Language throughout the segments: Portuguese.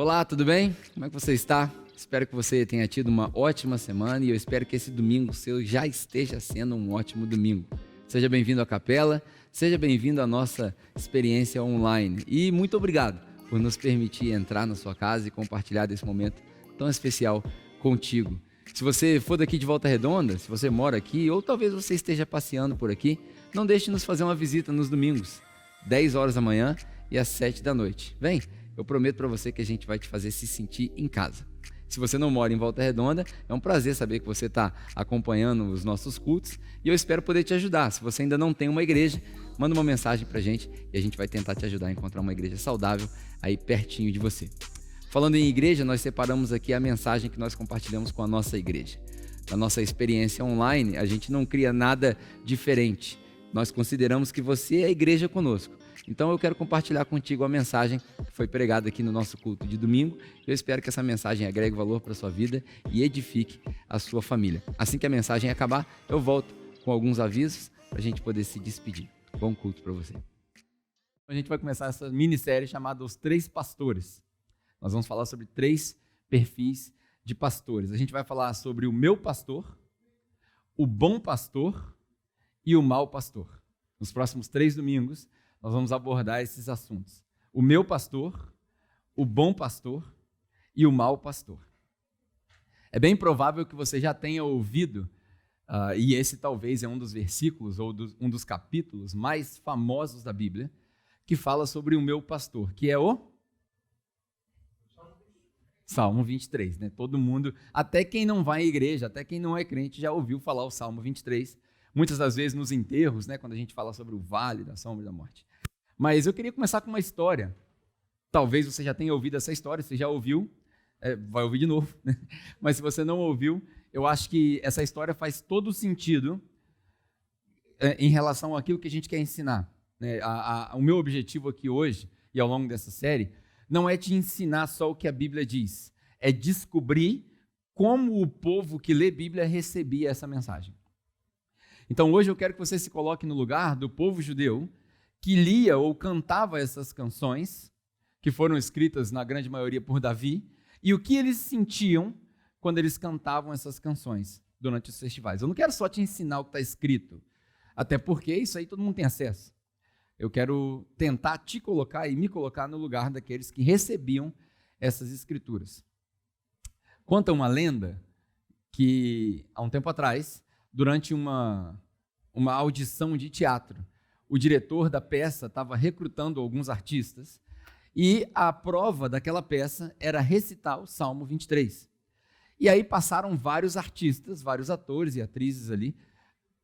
Olá, tudo bem? Como é que você está? Espero que você tenha tido uma ótima semana e eu espero que esse domingo seu já esteja sendo um ótimo domingo. Seja bem-vindo à capela, seja bem-vindo à nossa experiência online e muito obrigado por nos permitir entrar na sua casa e compartilhar desse momento tão especial contigo. Se você for daqui de Volta Redonda, se você mora aqui ou talvez você esteja passeando por aqui, não deixe de nos fazer uma visita nos domingos, 10 horas da manhã e às 7 da noite. Vem, eu prometo para você que a gente vai te fazer se sentir em casa. Se você não mora em Volta Redonda, é um prazer saber que você está acompanhando os nossos cultos e eu espero poder te ajudar. Se você ainda não tem uma igreja, manda uma mensagem para a gente e a gente vai tentar te ajudar a encontrar uma igreja saudável aí pertinho de você. Falando em igreja, nós separamos aqui a mensagem que nós compartilhamos com a nossa igreja. Na nossa experiência online, a gente não cria nada diferente. Nós consideramos que você é a igreja conosco. Então eu quero compartilhar contigo a mensagem que foi pregada aqui no nosso culto de domingo. Eu espero que essa mensagem agregue valor para a sua vida e edifique a sua família. Assim que a mensagem acabar, eu volto com alguns avisos para a gente poder se despedir. Bom culto para você. A gente vai começar essa minissérie chamada Os Três Pastores. Nós vamos falar sobre 3 perfis de pastores. A gente vai falar sobre o meu pastor, o bom pastor e o mau pastor. Nos próximos 3 domingos, nós vamos abordar esses assuntos. O meu pastor, o bom pastor e o mau pastor. É bem provável que você já tenha ouvido, e esse talvez é um dos versículos ou um dos capítulos mais famosos da Bíblia, que fala sobre o meu pastor, que é o Salmo 23, né? Todo mundo, até quem não vai à igreja, até quem não é crente, já ouviu falar o Salmo 23. Muitas das vezes nos enterros, né? Quando a gente fala sobre o vale da sombra e da morte. Mas eu queria começar com uma história. Talvez você já tenha ouvido essa história, você já ouviu, vai ouvir de novo, né? Mas se você não ouviu, eu acho que essa história faz todo sentido em relação àquilo que a gente quer ensinar, né? O meu objetivo aqui hoje e ao longo dessa série não é te ensinar só o que a Bíblia diz, é descobrir como o povo que lê Bíblia recebia essa mensagem. Então hoje eu quero que você se coloque no lugar do povo judeu que lia ou cantava essas canções, que foram escritas na grande maioria por Davi, e o que eles sentiam quando eles cantavam essas canções durante os festivais. Eu não quero só te ensinar o que está escrito, até porque isso aí todo mundo tem acesso. Eu quero tentar te colocar e me colocar no lugar daqueles que recebiam essas escrituras. Conta uma lenda que, há um tempo atrás, durante uma audição de teatro, o diretor da peça estava recrutando alguns artistas e a prova daquela peça era recitar o Salmo 23. E aí passaram vários artistas, vários atores e atrizes ali,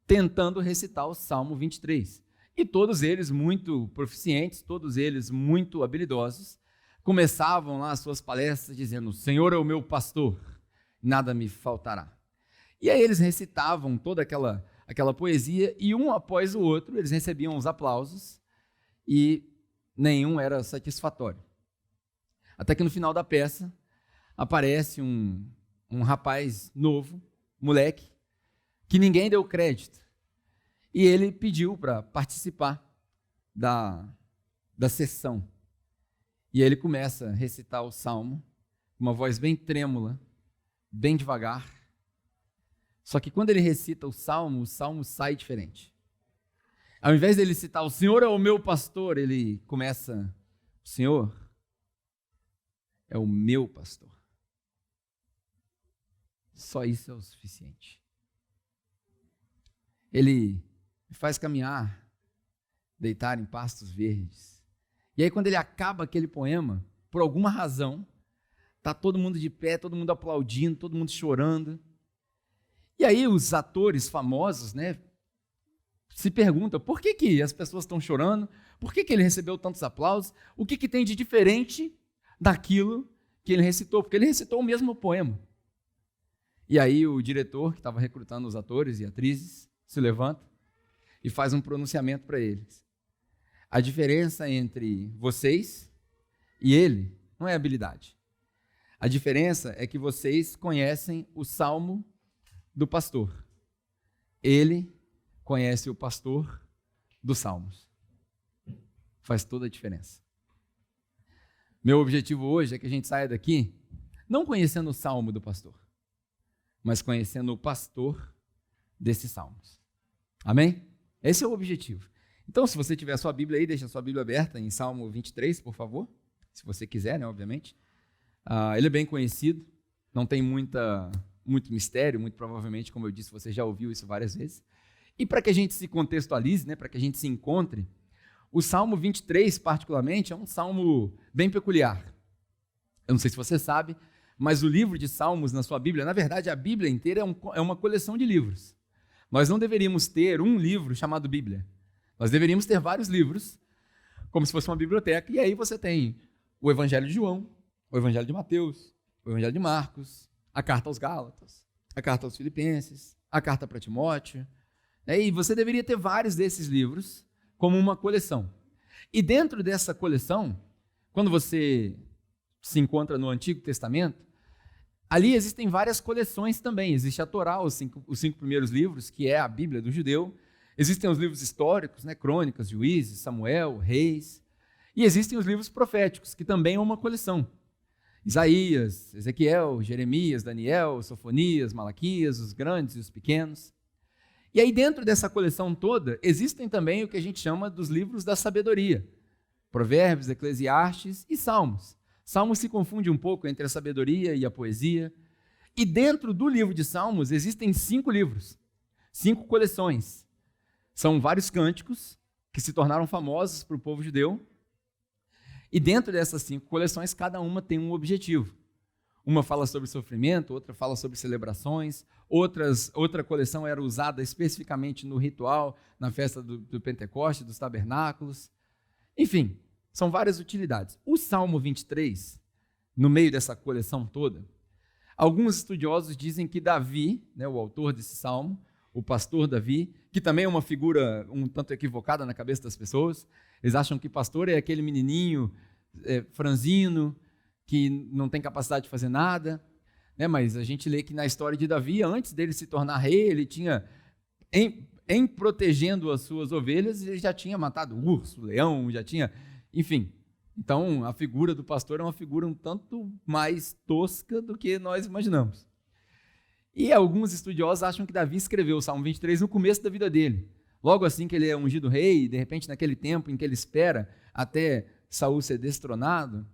tentando recitar o Salmo 23. E todos eles muito proficientes, todos eles muito habilidosos, começavam lá as suas palestras dizendo: "O Senhor é o meu pastor, nada me faltará". E aí eles recitavam toda aquela poesia e um após o outro eles recebiam os aplausos e nenhum era satisfatório. Até que no final da peça aparece um rapaz novo, moleque, que ninguém deu crédito. E ele pediu para participar da sessão. E ele começa a recitar o Salmo, com uma voz bem trêmula, bem devagar. Só que quando ele recita o Salmo sai diferente. Ao invés dele citar "O Senhor é o meu pastor", ele começa: "O Senhor é o meu pastor". Só isso é o suficiente. Ele me faz caminhar, deitar em pastos verdes. E aí quando ele acaba aquele poema, por alguma razão, está todo mundo de pé, todo mundo aplaudindo, todo mundo chorando. E aí os atores famosos, né, se perguntam por que as pessoas estão chorando, por que ele recebeu tantos aplausos, o que tem de diferente daquilo que ele recitou, porque ele recitou o mesmo poema. E aí o diretor, que estava recrutando os atores e atrizes, se levanta e faz um pronunciamento para eles. A diferença entre vocês e ele não é habilidade. A diferença é que vocês conhecem o Salmo do pastor. Ele conhece o pastor dos Salmos. Faz toda a diferença. Meu objetivo hoje é que a gente saia daqui não conhecendo o salmo do pastor, mas conhecendo o pastor desses salmos. Amém? Esse é o objetivo. Então, se você tiver a sua Bíblia aí, deixa a sua Bíblia aberta em Salmo 23, por favor. Se você quiser, né, obviamente. Ele é bem conhecido, não tem muito mistério, muito provavelmente, como eu disse, você já ouviu isso várias vezes. E para que a gente se contextualize, né, para que a gente se encontre, o Salmo 23, particularmente, é um salmo bem peculiar. Eu não sei se você sabe, mas o livro de Salmos na sua Bíblia, na verdade, a Bíblia inteira é uma coleção de livros. Nós não deveríamos ter um livro chamado Bíblia. Nós deveríamos ter vários livros, como se fosse uma biblioteca, e aí você tem o Evangelho de João, o Evangelho de Mateus, o Evangelho de Marcos, a Carta aos Gálatas, a Carta aos Filipenses, a Carta para Timóteo. E você deveria ter vários desses livros como uma coleção. E dentro dessa coleção, quando você se encontra no Antigo Testamento, ali existem várias coleções também. Existe a Torá, os cinco primeiros livros, que é a Bíblia do judeu. Existem os livros históricos, né? Crônicas, Juízes, Samuel, Reis. E existem os livros proféticos, que também é uma coleção. Isaías, Ezequiel, Jeremias, Daniel, Sofonias, Malaquias, os grandes e os pequenos. E aí dentro dessa coleção toda, existem também o que a gente chama dos livros da sabedoria. Provérbios, Eclesiastes e Salmos. Salmos se confunde um pouco entre a sabedoria e a poesia. E dentro do livro de Salmos existem 5 livros, 5 coleções. São vários cânticos que se tornaram famosos para o povo judeu. E dentro dessas 5 coleções, cada uma tem um objetivo. Uma fala sobre sofrimento, outra fala sobre celebrações, outra coleção era usada especificamente no ritual, na festa do Pentecoste, dos tabernáculos. Enfim, são várias utilidades. O Salmo 23, no meio dessa coleção toda, alguns estudiosos dizem que Davi, né, o autor desse salmo, o pastor Davi, que também é uma figura um tanto equivocada na cabeça das pessoas, eles acham que pastor é aquele menininho franzino, que não tem capacidade de fazer nada, né? Mas a gente lê que na história de Davi, antes dele se tornar rei, ele tinha, em protegendo as suas ovelhas, ele já tinha matado urso, leão, já tinha, enfim. Então, a figura do pastor é uma figura um tanto mais tosca do que nós imaginamos. E alguns estudiosos acham que Davi escreveu o Salmo 23 no começo da vida dele. Logo assim que ele é ungido rei, de repente naquele tempo em que ele espera até Saul ser destronado,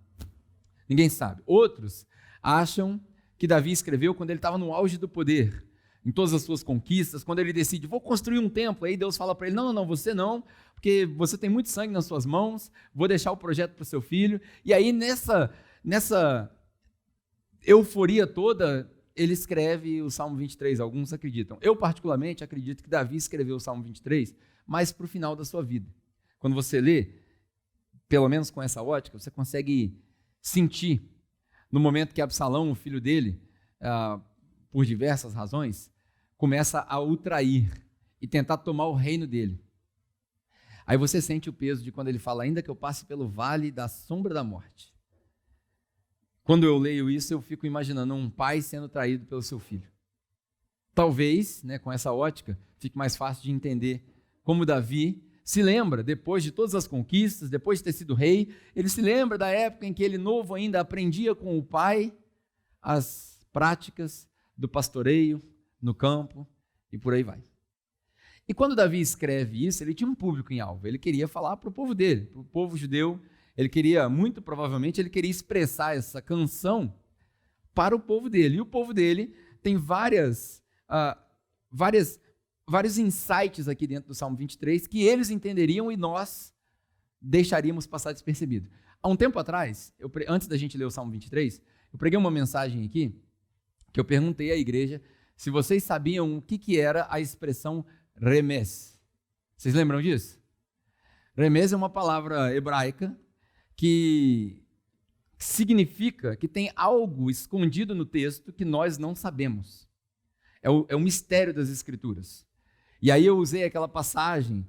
ninguém sabe. Outros acham que Davi escreveu quando ele estava no auge do poder, em todas as suas conquistas, quando ele decide, vou construir um templo, aí Deus fala para ele, não, você não, porque você tem muito sangue nas suas mãos, vou deixar o projeto para o seu filho. E aí nessa euforia toda, ele escreve o Salmo 23, alguns acreditam. Eu, particularmente, acredito que Davi escreveu o Salmo 23, mas para o final da sua vida. Quando você lê, pelo menos com essa ótica, você consegue sentir, no momento que Absalão, o filho dele, por diversas razões, começa a o trair e tentar tomar o reino dele. Aí você sente o peso de quando ele fala, ainda que eu passe pelo vale da sombra da morte. Quando eu leio isso, eu fico imaginando um pai sendo traído pelo seu filho. Talvez, né, com essa ótica, fique mais fácil de entender como Davi se lembra, depois de todas as conquistas, depois de ter sido rei, ele se lembra da época em que ele, novo ainda, aprendia com o pai as práticas do pastoreio no campo e por aí vai. E quando Davi escreve isso, ele tinha um público em alvo, ele queria falar para o povo dele, para o povo judeu. Ele queria, muito provavelmente, ele queria expressar essa canção para o povo dele. E o povo dele tem vários insights aqui dentro do Salmo 23 que eles entenderiam e nós deixaríamos passar despercebido. Há um tempo atrás, antes da gente ler o Salmo 23, eu preguei uma mensagem aqui que eu perguntei à igreja se vocês sabiam o que era a expressão remes. Vocês lembram disso? Remes é uma palavra hebraica que significa que tem algo escondido no texto que nós não sabemos. É o mistério das Escrituras. E aí eu usei aquela passagem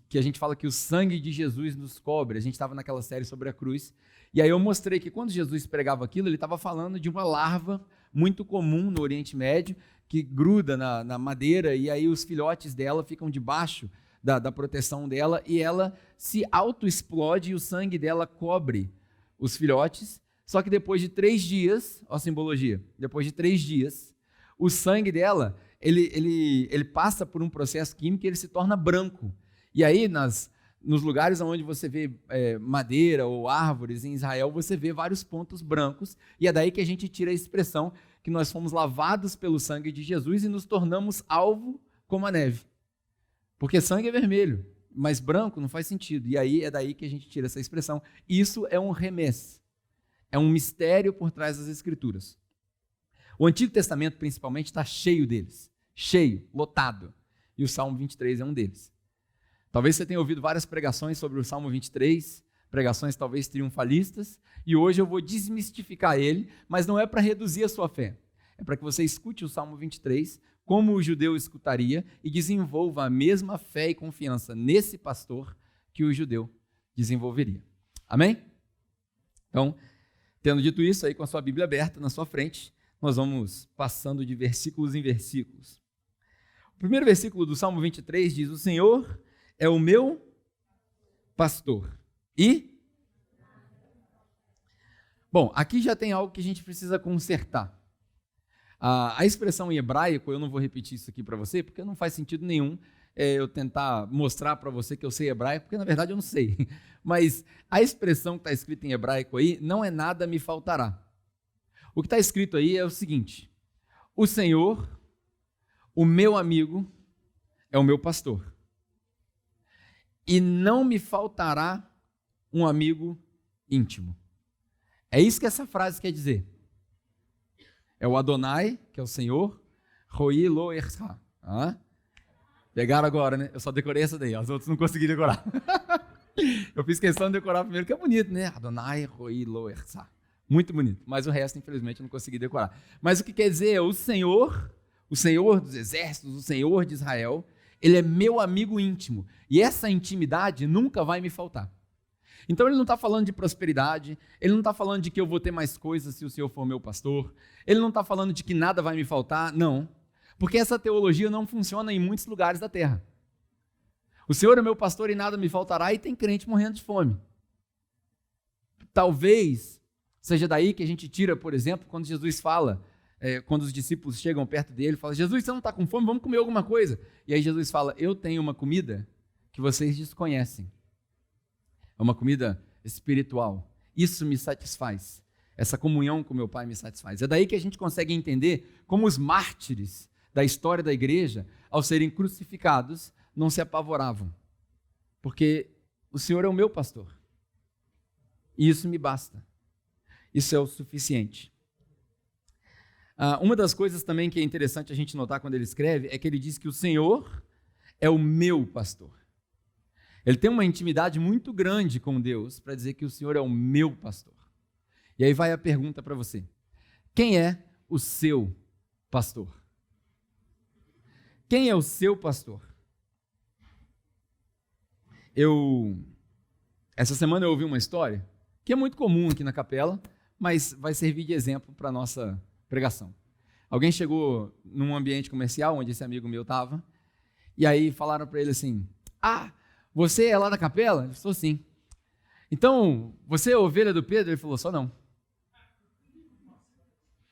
que a gente fala que o sangue de Jesus nos cobre. A gente estava naquela série sobre a cruz. E aí eu mostrei que quando Jesus pregava aquilo, ele estava falando de uma larva muito comum no Oriente Médio, que gruda na madeira, e aí os filhotes dela ficam debaixo da proteção dela, e ela se auto-explode e o sangue dela cobre os filhotes, só que depois de 3 dias, ó a simbologia, depois de 3 dias, o sangue dela, ele passa por um processo químico e ele se torna branco. E aí, nos lugares onde você vê madeira ou árvores em Israel, você vê vários pontos brancos, e é daí que a gente tira a expressão que nós fomos lavados pelo sangue de Jesus e nos tornamos alvo como a neve. Porque sangue é vermelho, mas branco não faz sentido. E aí é daí que a gente tira essa expressão. Isso é um remés. É um mistério por trás das Escrituras. O Antigo Testamento, principalmente, está cheio deles. Cheio, lotado. E o Salmo 23 é um deles. Talvez você tenha ouvido várias pregações sobre o Salmo 23, pregações talvez triunfalistas, e hoje eu vou desmistificar ele, mas não é para reduzir a sua fé. É para que você escute o Salmo 23, como o judeu escutaria, e desenvolva a mesma fé e confiança nesse pastor que o judeu desenvolveria. Amém? Então, tendo dito isso, aí com a sua Bíblia aberta na sua frente, nós vamos passando de versículos em versículos. O primeiro versículo do Salmo 23 diz: o Senhor é o meu pastor. E? Bom, aqui já tem algo que a gente precisa consertar. A expressão em hebraico, eu não vou repetir isso aqui para você, porque não faz sentido nenhum eu tentar mostrar para você que eu sei hebraico, porque na verdade eu não sei. Mas a expressão que está escrita em hebraico aí, não é nada me faltará. O que está escrito aí é o seguinte: o Senhor, o meu amigo, é o meu pastor. E não me faltará um amigo íntimo. É isso que essa frase quer dizer. É o Adonai, que é o Senhor, Roi Lo Ercha. Pegaram agora, né? Eu só decorei essa daí, os outros não consegui decorar. Eu fiz questão de decorar primeiro, que é bonito, né? Adonai, Roi Lo Ercha. Muito bonito, mas o resto, infelizmente, eu não consegui decorar. Mas o que quer dizer é o Senhor dos exércitos, o Senhor de Israel, ele é meu amigo íntimo. E essa intimidade nunca vai me faltar. Então ele não está falando de prosperidade, ele não está falando de que eu vou ter mais coisas se o Senhor for meu pastor, ele não está falando de que nada vai me faltar, não. Porque essa teologia não funciona em muitos lugares da terra. O Senhor é meu pastor e nada me faltará, e tem crente morrendo de fome. Talvez seja daí que a gente tira, por exemplo, quando Jesus fala, quando os discípulos chegam perto dele, fala: Jesus, você não está com fome? Vamos comer alguma coisa. E aí Jesus fala: eu tenho uma comida que vocês desconhecem. É uma comida espiritual. Isso me satisfaz. Essa comunhão com meu Pai me satisfaz. É daí que a gente consegue entender como os mártires da história da igreja, ao serem crucificados, não se apavoravam. Porque o Senhor é o meu pastor. E isso me basta. Isso é o suficiente. Uma das coisas também que é interessante a gente notar quando ele escreve é que ele diz que o Senhor é o meu pastor. Ele tem uma intimidade muito grande com Deus para dizer que o Senhor é o meu pastor. E aí vai a pergunta para você: quem é o seu pastor? Quem é o seu pastor? Essa semana eu ouvi uma história que é muito comum aqui na capela, mas vai servir de exemplo para a nossa pregação. Alguém chegou num ambiente comercial onde esse amigo meu estava, e aí falaram para ele assim: você é lá da capela? Ele falou: sim. Então, você é a ovelha do Pedro? Ele falou: só não.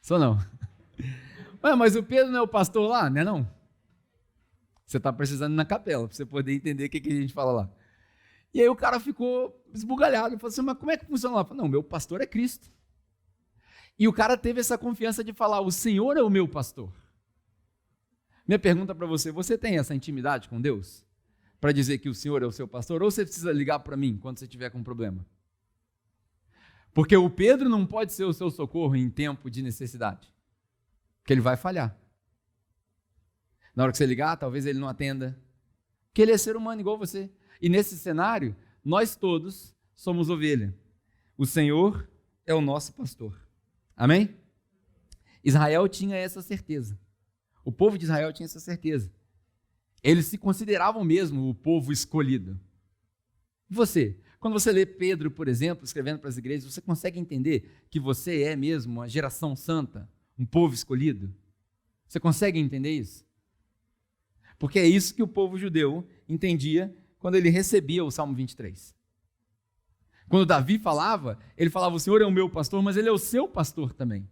Só não. Ué, mas o Pedro não é o pastor lá? Não é não? Você está precisando ir na capela para você poder entender o que a gente fala lá. E aí o cara ficou esbugalhado. Ele falou assim: mas como é que funciona lá? Eu falei: não, meu pastor é Cristo. E o cara teve essa confiança de falar: o Senhor é o meu pastor. Minha pergunta para você: você tem essa intimidade com Deus? Para dizer que o Senhor é o seu pastor? Ou você precisa ligar para mim quando você tiver com um problema? Porque o Pedro não pode ser o seu socorro em tempo de necessidade. Porque ele vai falhar. Na hora que você ligar, talvez ele não atenda. Porque ele é ser humano igual você. E nesse cenário, nós todos somos ovelha. O Senhor é o nosso pastor. Amém? Israel tinha essa certeza. O povo de Israel tinha essa certeza. Eles se consideravam mesmo o povo escolhido. E você? Quando você lê Pedro, por exemplo, escrevendo para as igrejas, você consegue entender que você é mesmo uma geração santa, um povo escolhido? Você consegue entender isso? Porque é isso que o povo judeu entendia quando ele recebia o Salmo 23. Quando Davi falava, ele falava, o Senhor é o meu pastor, mas ele é o seu pastor também.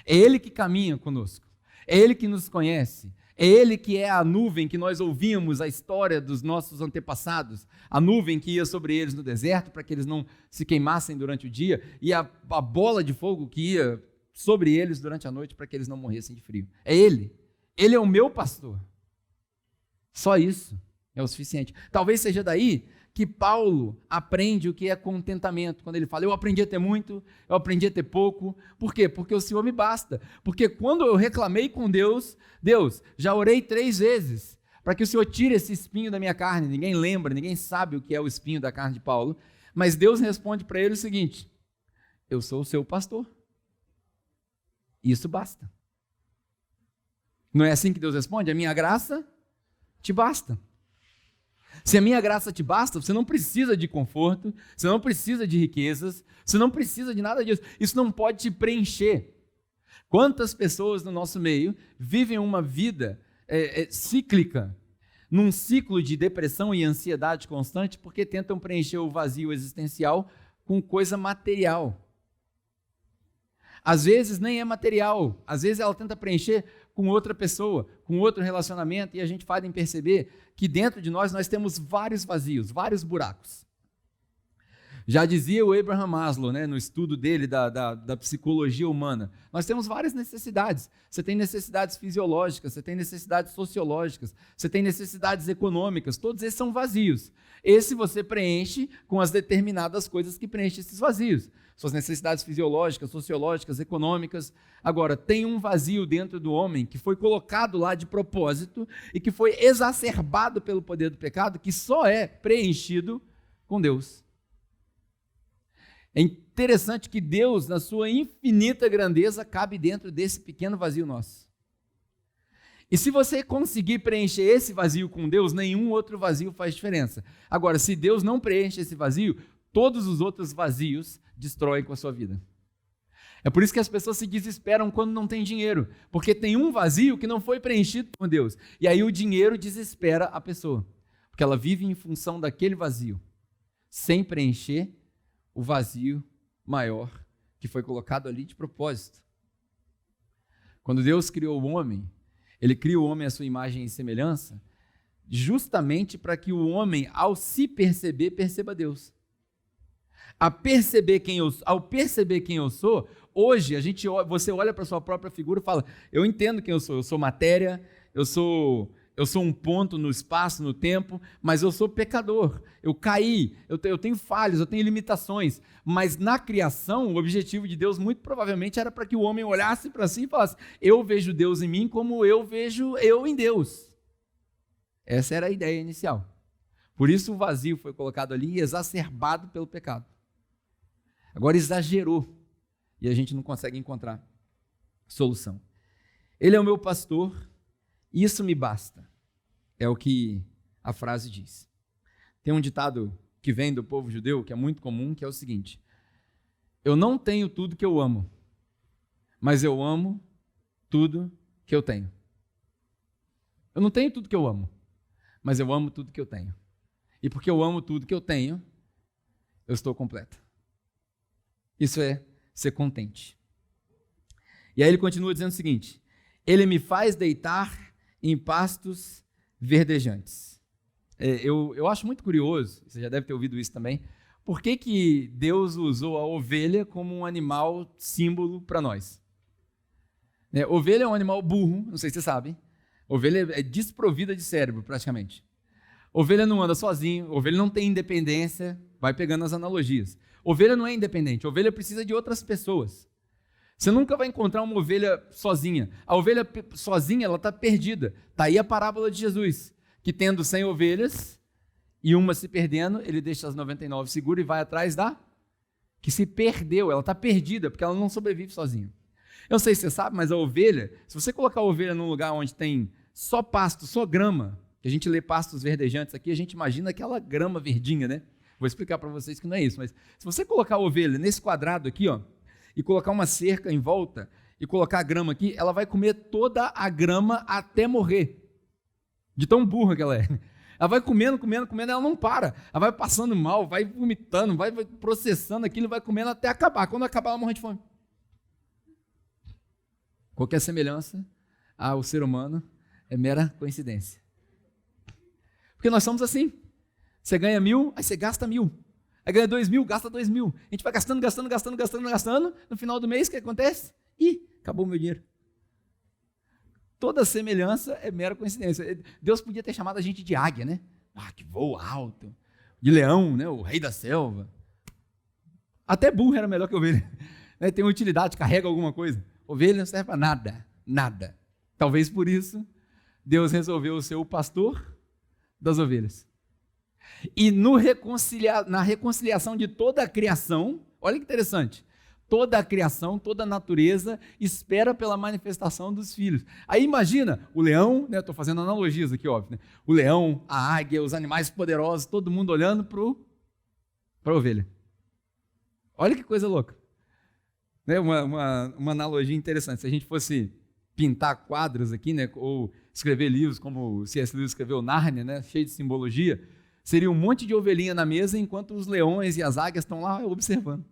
É ele que caminha conosco, é ele que nos conhece, é ele que é a nuvem que nós ouvimos a história dos nossos antepassados, a nuvem que ia sobre eles no deserto para que eles não se queimassem durante o dia, e a bola de fogo que ia sobre eles durante a noite para que eles não morressem de frio. É ele é o meu pastor. Só isso é o suficiente. Talvez seja daí que Paulo aprende o que é contentamento, quando ele fala, eu aprendi a ter muito, eu aprendi a ter pouco. Por quê? Porque o Senhor me basta. Porque quando eu reclamei com Deus, já orei 3 vezes, para que o Senhor tire esse espinho da minha carne. Ninguém lembra, ninguém sabe o que é o espinho da carne de Paulo, mas Deus responde para ele o seguinte, eu sou o seu pastor. Isso basta. Não é assim que Deus responde? A minha graça te basta. Se a minha graça te basta, você não precisa de conforto, você não precisa de riquezas, você não precisa de nada disso. Isso não pode te preencher. Quantas pessoas no nosso meio vivem uma vida cíclica, num ciclo de depressão e ansiedade constante, porque tentam preencher o vazio existencial com coisa material. Às vezes nem é material, às vezes ela tenta preencher com outra pessoa, com outro relacionamento, e a gente faz em perceber que dentro de nós temos vários vazios, vários buracos. Já dizia o Abraham Maslow, no estudo dele da psicologia humana, nós temos várias necessidades. Você tem necessidades fisiológicas, você tem necessidades sociológicas, você tem necessidades econômicas, todos esses são vazios. Esse você preenche com as determinadas coisas que preenchem esses vazios. Suas necessidades fisiológicas, sociológicas, econômicas. Agora, tem um vazio dentro do homem que foi colocado lá de propósito e que foi exacerbado pelo poder do pecado, que só é preenchido com Deus. É interessante que Deus, na sua infinita grandeza, cabe dentro desse pequeno vazio nosso. E se você conseguir preencher esse vazio com Deus, nenhum outro vazio faz diferença. Agora, se Deus não preenche esse vazio, todos os outros vazios destroem com a sua vida. É por isso que as pessoas se desesperam quando não tem dinheiro, porque tem um vazio que não foi preenchido por Deus. E aí o dinheiro desespera a pessoa, porque ela vive em função daquele vazio, sem preencher o vazio maior que foi colocado ali de propósito. Quando Deus criou o homem, Ele cria o homem à sua imagem e semelhança, justamente para que o homem, ao se perceber, perceba Deus. Ao perceber quem eu sou, hoje você olha para a sua própria figura e fala, eu entendo quem eu sou matéria, eu sou um ponto no espaço, no tempo, mas eu sou pecador, eu caí, eu tenho falhas, eu tenho limitações, mas na criação, o objetivo de Deus muito provavelmente era para que o homem olhasse para si e falasse, eu vejo Deus em mim como eu vejo eu em Deus. Essa era a ideia inicial. Por isso o vazio foi colocado ali, exacerbado pelo pecado. Agora exagerou e a gente não consegue encontrar solução. Ele é o meu pastor, isso me basta. É o que a frase diz. Tem um ditado que vem do povo judeu, que é muito comum, que é o seguinte: eu não tenho tudo que eu amo, mas eu amo tudo que eu tenho. Eu não tenho tudo que eu amo, mas eu amo tudo que eu tenho. E porque eu amo tudo que eu tenho, eu estou completo. Isso é ser contente. E aí ele continua dizendo o seguinte: ele me faz deitar em pastos verdejantes. Eu acho muito curioso, você já deve ter ouvido isso também, por que Deus usou a ovelha como um animal símbolo para nós? Ovelha é um animal burro, não sei se vocês sabem. Ovelha é desprovida de cérebro, praticamente. Ovelha não anda sozinho, ovelha não tem independência, vai pegando as analogias. Ovelha não é independente, ovelha precisa de outras pessoas. Você nunca vai encontrar uma ovelha sozinha. A ovelha sozinha, ela está perdida. Está aí a parábola de Jesus, que tendo 100 ovelhas e uma se perdendo, ele deixa as 99 seguras e vai atrás da que se perdeu. Ela está perdida, porque ela não sobrevive sozinha. Eu não sei se você sabe, mas a ovelha, se você colocar a ovelha num lugar onde tem só pasto, só grama, que a gente lê pastos verdejantes aqui, a gente imagina aquela grama verdinha, né? Vou explicar para vocês que não é isso, mas se você colocar a ovelha nesse quadrado aqui, ó, e colocar uma cerca em volta, e colocar a grama aqui, ela vai comer toda a grama até morrer. De tão burra que ela é. Ela vai comendo, ela não para. Ela vai passando mal, vai vomitando, vai processando aquilo, vai comendo até acabar. Quando acabar, ela morre de fome. Qualquer semelhança ao ser humano é mera coincidência. Porque nós somos assim. Você ganha 1.000, aí você gasta 1.000. Aí ganha 2.000, gasta 2.000. A gente vai gastando. No final do mês, o que acontece? Ih, acabou o meu dinheiro. Toda semelhança é mera coincidência. Deus podia ter chamado a gente de águia, né? Ah, que voo alto. De leão, né? O rei da selva. Até burro era melhor que ovelha. Tem utilidade, carrega alguma coisa. Ovelha não serve para nada. Nada. Talvez por isso, Deus resolveu ser o pastor das ovelhas. E na reconciliação de toda a criação, olha que interessante, toda a criação, toda a natureza espera pela manifestação dos filhos. Aí imagina o leão, né, estou fazendo analogias aqui, óbvio, né? O leão, a águia, os animais poderosos, todo mundo olhando para a ovelha. Olha que coisa louca. Né? Uma analogia interessante. Se a gente fosse pintar quadros aqui, né, ou escrever livros, como o C.S. Lewis escreveu Nárnia, né, cheio de simbologia, seria um monte de ovelhinha na mesa, enquanto os leões e as águias estão lá observando.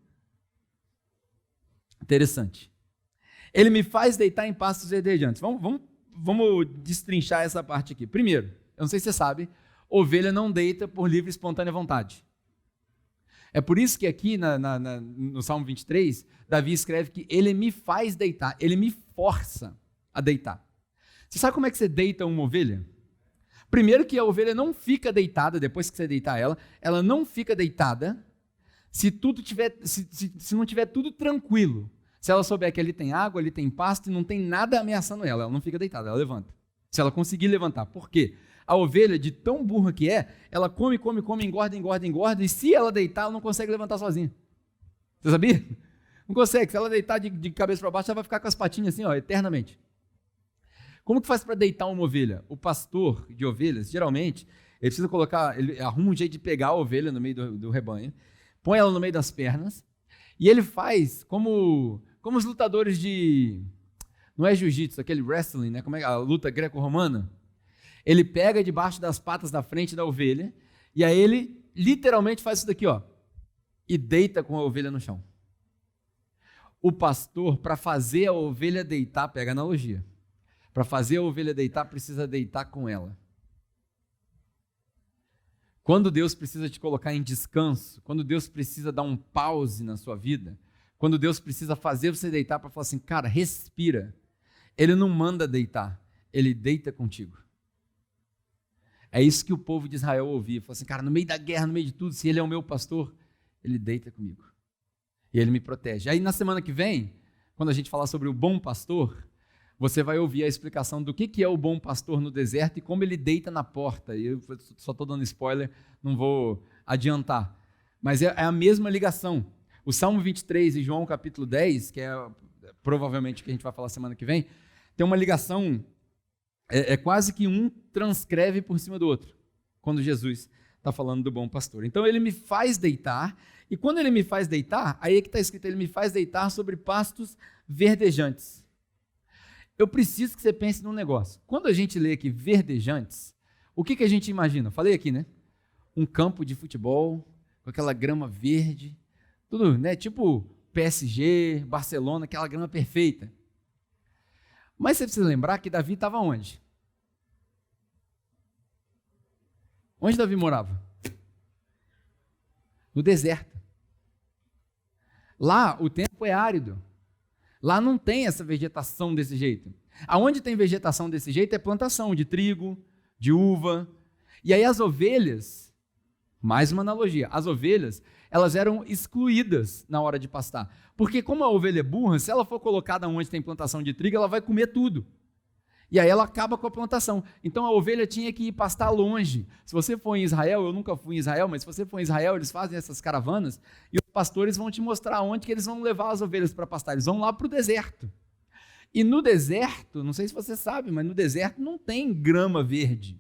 Interessante. Ele me faz deitar em pastos verdejantes. Vamos destrinchar essa parte aqui. Primeiro, eu não sei se você sabe, ovelha não deita por livre e espontânea vontade. É por isso que aqui no Salmo 23, Davi escreve que ele me faz deitar, ele me força a deitar. Você sabe como é que você deita uma ovelha? Primeiro que a ovelha não fica deitada, depois que você deitar ela não fica deitada se não tiver tudo tranquilo. Se ela souber que ali tem água, ali tem pasto e não tem nada ameaçando ela não fica deitada, ela levanta. Se ela conseguir levantar. Por quê? A ovelha, de tão burra que é, ela come, engorda, e se ela deitar, ela não consegue levantar sozinha. Você sabia? Não consegue. Se ela deitar de cabeça para baixo, ela vai ficar com as patinhas assim, eternamente. Como que faz para deitar uma ovelha? O pastor de ovelhas, geralmente, ele precisa ele arruma um jeito de pegar a ovelha no meio do rebanho, põe ela no meio das pernas, e ele faz como os lutadores não é jiu-jitsu, aquele wrestling, né? Como é a luta greco-romana? Ele pega debaixo das patas da frente da ovelha, e aí ele literalmente faz isso daqui, e deita com a ovelha no chão. O pastor, para fazer a ovelha deitar, pega a analogia, para fazer a ovelha deitar, precisa deitar com ela. Quando Deus precisa te colocar em descanso, quando Deus precisa dar um pause na sua vida, quando Deus precisa fazer você deitar para falar assim, cara, respira. Ele não manda deitar, ele deita contigo. É isso que o povo de Israel ouvia. Falou assim, cara, no meio da guerra, no meio de tudo, se ele é o meu pastor, ele deita comigo. E ele me protege. Aí na semana que vem, quando a gente falar sobre o bom pastor, você vai ouvir a explicação do que é o bom pastor no deserto e como ele deita na porta. E eu só estou dando spoiler, não vou adiantar. Mas é a mesma ligação. O Salmo 23 e João capítulo 10, que é provavelmente o que a gente vai falar semana que vem, tem uma ligação, é quase que um transcreve por cima do outro, quando Jesus está falando do bom pastor. Então ele me faz deitar, e quando ele me faz deitar, aí é que está escrito, ele me faz deitar sobre pastos verdejantes. Eu preciso que você pense num negócio. Quando a gente lê aqui verdejantes, o que a gente imagina? Falei aqui, né? Um campo de futebol, com aquela grama verde, tudo, né? Tipo PSG, Barcelona, aquela grama perfeita. Mas você precisa lembrar que Davi estava onde? Onde Davi morava? No deserto. Lá o tempo é árido. Lá não tem essa vegetação desse jeito. Aonde tem vegetação desse jeito é plantação de trigo, de uva. E aí as ovelhas, mais uma analogia, as ovelhas, elas eram excluídas na hora de pastar. Porque como a ovelha é burra, se ela for colocada onde tem plantação de trigo, ela vai comer tudo. E aí ela acaba com a plantação. Então a ovelha tinha que ir pastar longe. Se você for em Israel, eu nunca fui em Israel, mas se você for em Israel, eles fazem essas caravanas e os pastores vão te mostrar onde que eles vão levar as ovelhas para pastar. Eles vão lá para o deserto. E no deserto, não sei se você sabe, mas no deserto não tem grama verde.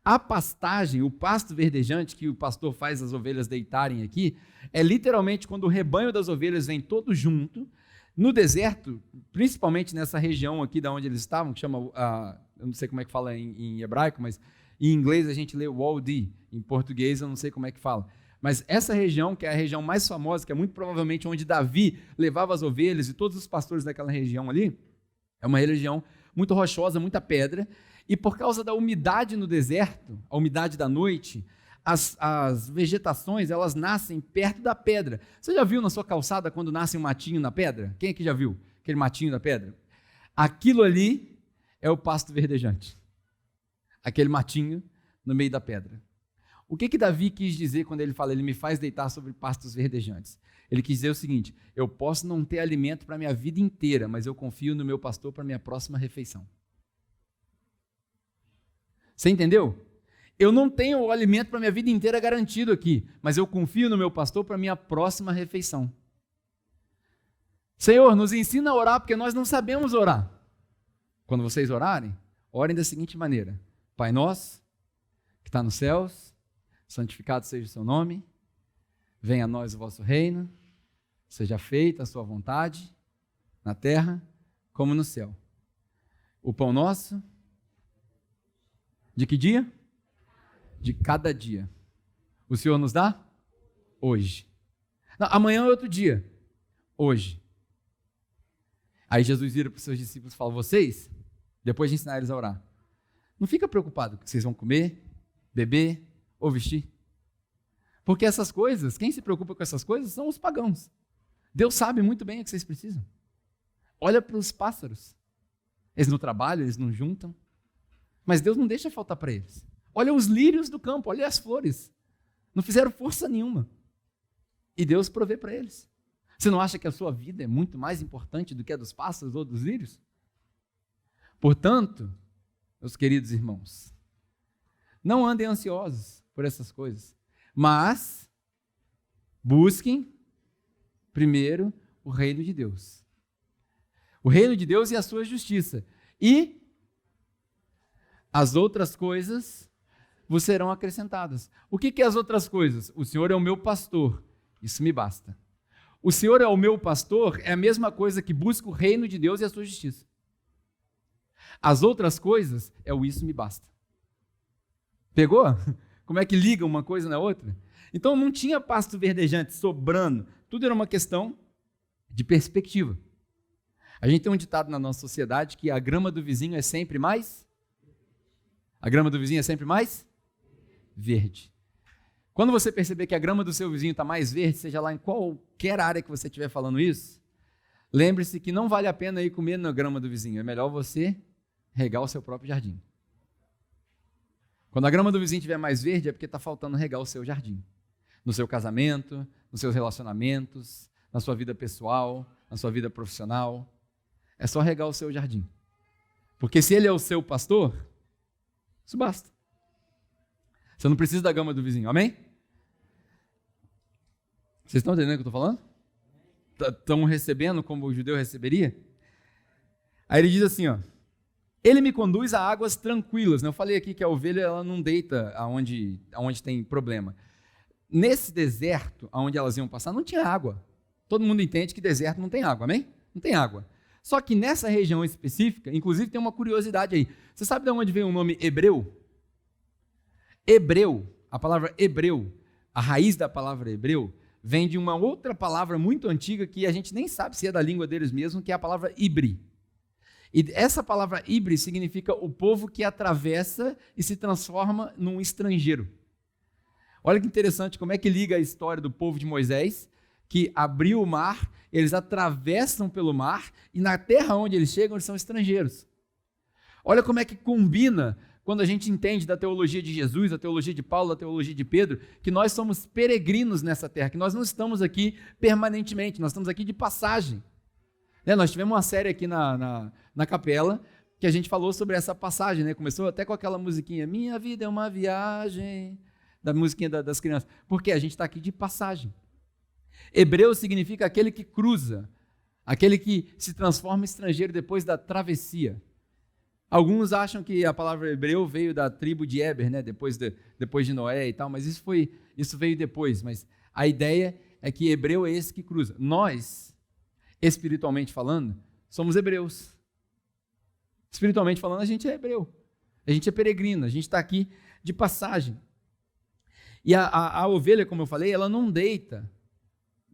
A pastagem, o pasto verdejante que o pastor faz as ovelhas deitarem aqui, é literalmente quando o rebanho das ovelhas vem todo junto. No deserto, principalmente nessa região aqui da onde eles estavam, que chama, eu não sei como é que fala em hebraico, mas Em inglês a gente lê Wadi, em português eu não sei como é que fala. Mas essa região, que é a região mais famosa, que é muito provavelmente onde Davi levava as ovelhas e todos os pastores daquela região ali, é uma região muito rochosa, muita pedra, e por causa da umidade no deserto, a umidade da noite, as vegetações, elas nascem perto da pedra. Você já viu na sua calçada quando nasce um matinho na pedra? Quem aqui já viu aquele matinho na pedra? Aquilo ali é o pasto verdejante. Aquele matinho no meio da pedra. O que Davi quis dizer quando ele fala, ele me faz deitar sobre pastos verdejantes? Ele quis dizer o seguinte, eu posso não ter alimento para a minha vida inteira, mas eu confio no meu pastor para a minha próxima refeição. Você entendeu? Eu não tenho o alimento para a minha vida inteira garantido aqui, mas eu confio no meu pastor para a minha próxima refeição. Senhor, nos ensina a orar, porque nós não sabemos orar. Quando vocês orarem, orem da seguinte maneira, Pai nosso, que está nos céus, santificado seja o seu nome, venha a nós o vosso reino, seja feita a sua vontade, na terra como no céu. O pão nosso, de que dia? De cada dia. O Senhor nos dá? Hoje. Não, amanhã é outro dia. Hoje. Aí Jesus vira para os seus discípulos e fala, vocês, depois de ensinar eles a orar, não fica preocupado com o que vocês vão comer, beber ou vestir. Porque essas coisas, quem se preocupa com essas coisas são os pagãos. Deus sabe muito bem o que vocês precisam. Olha para os pássaros. Eles não trabalham, eles não juntam. Mas Deus não deixa faltar para eles. Olha os lírios do campo, olha as flores. Não fizeram força nenhuma. E Deus provê para eles. Você não acha que a sua vida é muito mais importante do que a dos pássaros ou dos lírios? Portanto, meus queridos irmãos, não andem ansiosos por essas coisas, mas busquem primeiro o reino de Deus. O reino de Deus e a sua justiça. E as outras coisas vos serão acrescentadas. O que é as outras coisas? O Senhor é o meu pastor, isso me basta. O Senhor é o meu pastor é a mesma coisa que busca o reino de Deus e a sua justiça. As outras coisas é o isso me basta. Pegou? Como é que liga uma coisa na outra? Então não tinha pasto verdejante sobrando, tudo era uma questão de perspectiva. A gente tem um ditado na nossa sociedade que a grama do vizinho é sempre mais? A grama do vizinho é sempre mais? Verde. Quando você perceber que a grama do seu vizinho está mais verde, seja lá em qualquer área que você estiver falando isso, lembre-se que não vale a pena ir comer na grama do vizinho, é melhor você regar o seu próprio jardim. Quando a grama do vizinho estiver mais verde, é porque está faltando regar o seu jardim. No seu casamento, nos seus relacionamentos, na sua vida pessoal, na sua vida profissional. É só regar o seu jardim. Porque se ele é o seu pastor, isso basta. Você não precisa da grama do vizinho, amém? Vocês estão entendendo o que eu estou falando? Estão recebendo como o judeu receberia? Aí ele diz assim, ó, ele me conduz a águas tranquilas. Eu falei aqui que a ovelha ela não deita aonde tem problema. Nesse deserto, onde elas iam passar, não tinha água. Todo mundo entende que deserto não tem água, amém? Não tem água. Só que nessa região específica, inclusive tem uma curiosidade aí. Você sabe de onde vem o nome hebreu? Hebreu, a palavra hebreu, a raiz da palavra hebreu, vem de uma outra palavra muito antiga que a gente nem sabe se é da língua deles mesmo, que é a palavra ibri. E essa palavra ibri significa o povo que atravessa e se transforma num estrangeiro. Olha que interessante como é que liga a história do povo de Moisés, que abriu o mar, eles atravessam pelo mar e na terra onde eles chegam, eles são estrangeiros. Olha como é que combina quando a gente entende da teologia de Jesus, da teologia de Paulo, da teologia de Pedro, que nós somos peregrinos nessa terra, que nós não estamos aqui permanentemente, nós estamos aqui de passagem. Nós tivemos uma série aqui na capela que a gente falou sobre essa passagem, né? Começou até com aquela musiquinha, minha vida é uma viagem, da musiquinha das crianças, porque a gente está aqui de passagem. Hebreu significa aquele que cruza, aquele que se transforma em estrangeiro depois da travessia. Alguns acham que a palavra hebreu veio da tribo de Éber, né? depois de Noé e tal, mas isso veio depois. Mas a ideia é que hebreu é esse que cruza. Nós, espiritualmente falando, somos hebreus. Espiritualmente falando, a gente é hebreu. A gente é peregrino, a gente está aqui de passagem. E a ovelha, como eu falei, ela não deita,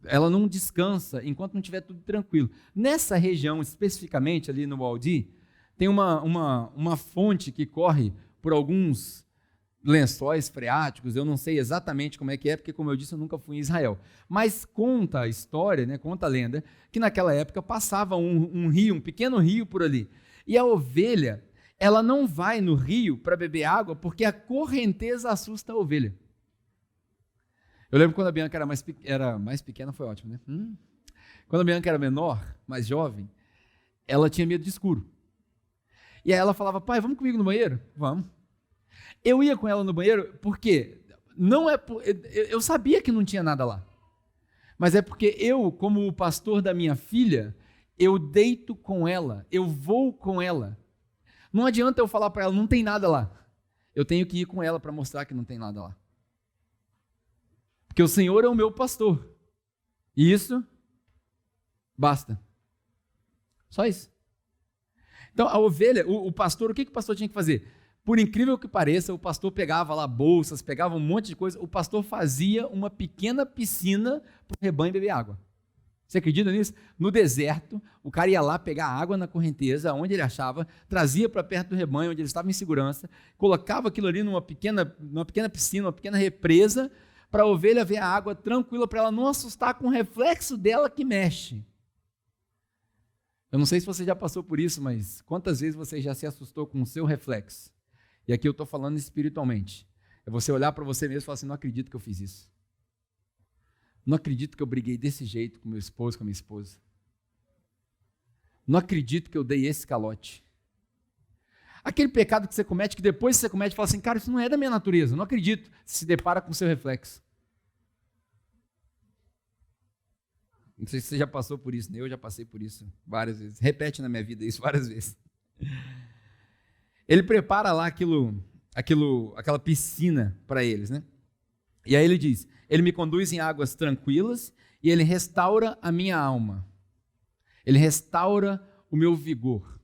ela não descansa enquanto não estiver tudo tranquilo. Nessa região, especificamente ali no Waldi, tem uma fonte que corre por alguns lençóis freáticos, eu não sei exatamente como é que é, porque, como eu disse, eu nunca fui em Israel. Mas conta a história, né, conta a lenda, que naquela época passava um rio, um pequeno rio por ali. E a ovelha, ela não vai no rio para beber água, porque a correnteza assusta a ovelha. Eu lembro quando a Bianca era mais pequena, foi ótimo, né? Quando a Bianca era menor, mais jovem, ela tinha medo de escuro. E aí ela falava, pai, vamos comigo no banheiro? Vamos. Eu ia com ela no banheiro porque eu sabia que não tinha nada lá. Mas é porque eu, como o pastor da minha filha, eu deito com ela, eu vou com ela. Não adianta eu falar para ela, não tem nada lá. Eu tenho que ir com ela para mostrar que não tem nada lá. Porque o Senhor é o meu pastor. E isso basta. Só isso. Então, a ovelha, o pastor, o que o pastor tinha que fazer? Por incrível que pareça, o pastor pegava lá bolsas, pegava um monte de coisa, o pastor fazia uma pequena piscina para o rebanho beber água. Você acredita nisso? No deserto, o cara ia lá pegar água na correnteza, onde ele achava, trazia para perto do rebanho, onde ele estava em segurança, colocava aquilo ali numa pequena piscina, uma pequena represa, para a ovelha ver a água tranquila, para ela não assustar com o reflexo dela que mexe. Eu não sei se você já passou por isso, mas quantas vezes você já se assustou com o seu reflexo? E aqui eu estou falando espiritualmente. É você olhar para você mesmo e falar assim, não acredito que eu fiz isso. Não acredito que eu briguei desse jeito com meu esposo, com a minha esposa. Não acredito que eu dei esse calote. Aquele pecado que você comete, que depois você comete, fala assim, cara, isso não é da minha natureza, não acredito. Você se depara com o seu reflexo. Não sei se você já passou por isso, né? Eu já passei por isso várias vezes. Repete na minha vida isso várias vezes. Ele prepara lá aquela piscina para eles, né? E aí ele diz, ele me conduz em águas tranquilas e ele restaura a minha alma. Ele restaura o meu vigor.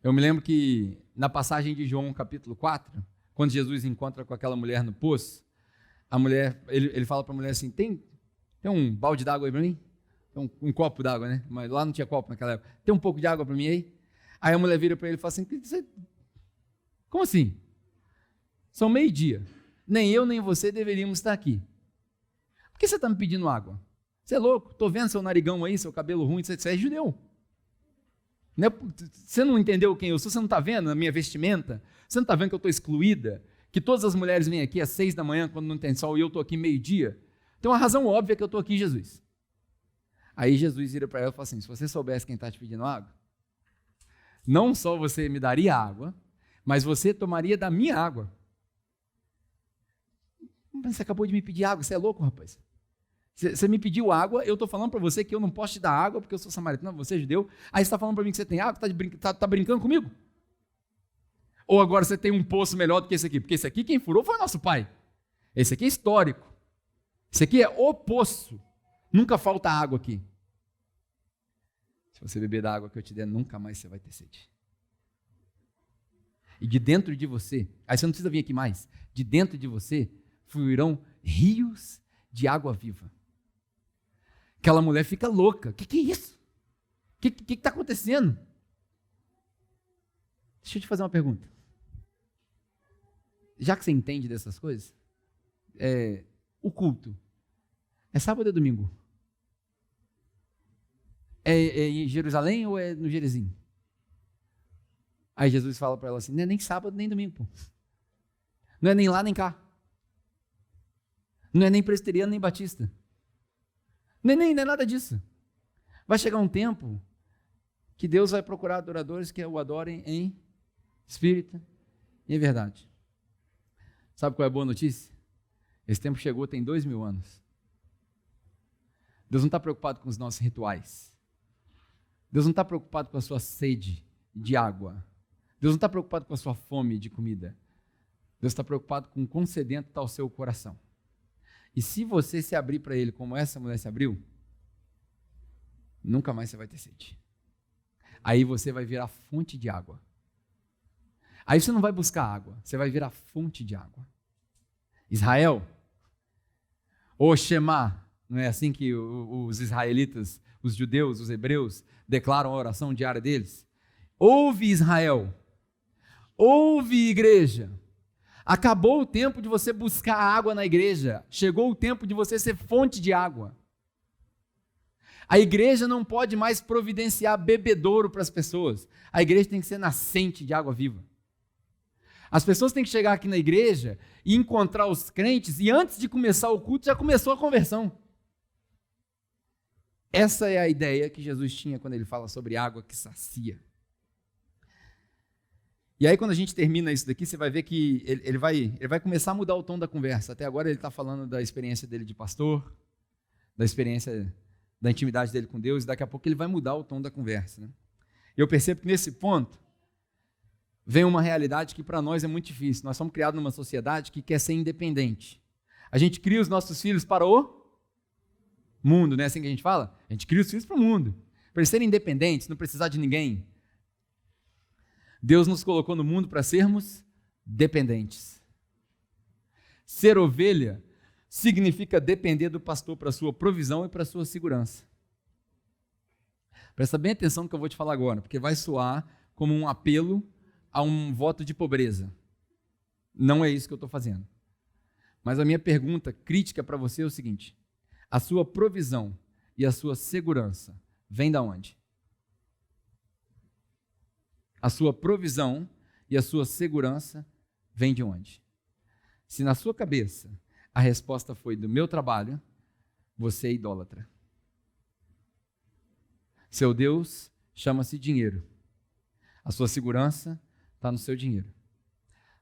Eu me lembro que na passagem de João capítulo 4, quando Jesus encontra com aquela mulher no poço, a mulher, ele fala para a mulher assim, tem um balde d'água aí para mim? Tem um copo d'água, né? Mas lá não tinha copo naquela época. Tem um pouco de água para mim aí? Aí a mulher vira para ele e fala assim, como assim? São 12:00. Nem eu, nem você deveríamos estar aqui. Por que você está me pedindo água? Você é louco? Estou vendo seu narigão aí, seu cabelo ruim, você é judeu. Você não entendeu quem eu sou? Você não está vendo a minha vestimenta? Você não está vendo que eu estou excluída? Que todas as mulheres vêm aqui às 6:00 quando não tem sol e eu estou aqui 12:00? Tem uma razão óbvia que eu estou aqui, Jesus. Aí Jesus vira para ela e fala assim, se você soubesse quem está te pedindo água, não só você me daria água, mas você tomaria da minha água. Você acabou de me pedir água, você é louco, rapaz? Você me pediu água, eu estou falando para você que eu não posso te dar água porque eu sou samaritano, você é judeu, aí você está falando para mim que você tem água, está brincando comigo? Ou agora você tem um poço melhor do que esse aqui? Porque esse aqui quem furou foi o nosso pai. Esse aqui é histórico. Esse aqui é o poço. Nunca falta água aqui. Se você beber da água que eu te der, nunca mais você vai ter sede. E de dentro de você, aí você não precisa vir aqui mais, de dentro de você fluirão rios de água viva. Aquela mulher fica louca. O que é isso? O que está acontecendo? Deixa eu te fazer uma pergunta. Já que você entende dessas coisas, o culto é sábado ou domingo? É em Jerusalém ou é no Gerezim? Aí Jesus fala para ela assim, não é nem sábado nem domingo, pô. Não é nem lá nem cá. Não é nem presbiteriano nem batista. Não é nada disso. Vai chegar um tempo que Deus vai procurar adoradores que o adorem em espírito e em verdade. Sabe qual é a boa notícia? Esse tempo chegou tem 2000 anos. Deus não está preocupado com os nossos rituais. Deus não está preocupado com a sua sede de água. Deus não está preocupado com a sua fome de comida. Deus está preocupado com o quão sedento está o seu coração. E se você se abrir para Ele como essa mulher se abriu, nunca mais você vai ter sede. Aí você vai virar fonte de água. Aí você não vai buscar água, você vai virar fonte de água. Israel, ou Shema, não é assim que os israelitas, os judeus, os hebreus, declaram a oração diária deles? Ouve, Israel, ouve, igreja. Acabou o tempo de você buscar água na igreja, chegou o tempo de você ser fonte de água. A igreja não pode mais providenciar bebedouro para as pessoas, a igreja tem que ser nascente de água viva. As pessoas têm que chegar aqui na igreja e encontrar os crentes, e antes de começar o culto, já começou a conversão. Essa é a ideia que Jesus tinha quando ele fala sobre água que sacia. E aí, quando a gente termina isso daqui, você vai ver que ele vai começar a mudar o tom da conversa. Até agora ele está falando da experiência dele de pastor, da experiência da intimidade dele com Deus, e daqui a pouco ele vai mudar o tom da conversa, né? Eu percebo que nesse ponto vem uma realidade que para nós é muito difícil. Nós somos criados numa sociedade que quer ser independente. A gente cria os nossos filhos para o mundo, não é assim que a gente fala? A gente cria os filhos para o mundo, para eles serem independentes, não precisar de ninguém. Deus nos colocou no mundo para sermos dependentes. Ser ovelha significa depender do pastor para a sua provisão e para a sua segurança. Presta bem atenção no que eu vou te falar agora, porque vai soar como um apelo a um voto de pobreza. Não é isso que eu estou fazendo. Mas a minha pergunta crítica para você é o seguinte: a sua provisão e a sua segurança vem da onde? A sua provisão e a sua segurança vem de onde? Se na sua cabeça a resposta foi do meu trabalho, você é idólatra. Seu Deus chama-se dinheiro. A sua segurança está no seu dinheiro.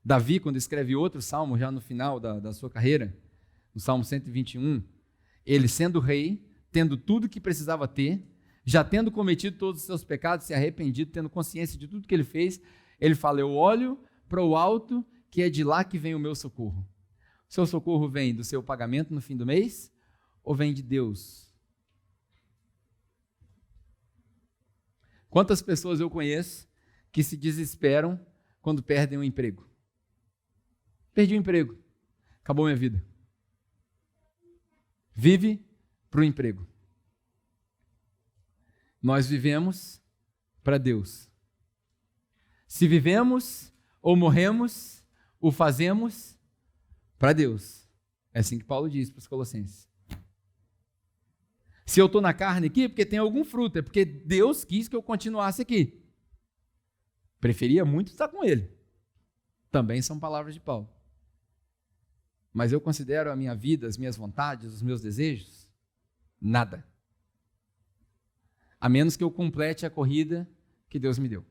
Davi, quando escreve outro salmo, já no final da sua carreira, no Salmo 121, ele sendo rei, tendo tudo que precisava ter, já tendo cometido todos os seus pecados, se arrependido, tendo consciência de tudo que ele fez, ele fala: eu olho para o alto, que é de lá que vem o meu socorro. O seu socorro vem do seu pagamento no fim do mês, ou vem de Deus? Quantas pessoas eu conheço que se desesperam quando perdem um emprego? Perdi o emprego, acabou minha vida. Vive para o emprego. Nós vivemos para Deus. Se vivemos ou morremos, o fazemos para Deus. É assim que Paulo diz para os Colossenses. Se eu estou na carne aqui, é porque tem algum fruto, é porque Deus quis que eu continuasse aqui. Preferia muito estar com Ele. Também são palavras de Paulo. Mas eu considero a minha vida, as minhas vontades, os meus desejos, nada. A menos que eu complete a corrida que Deus me deu.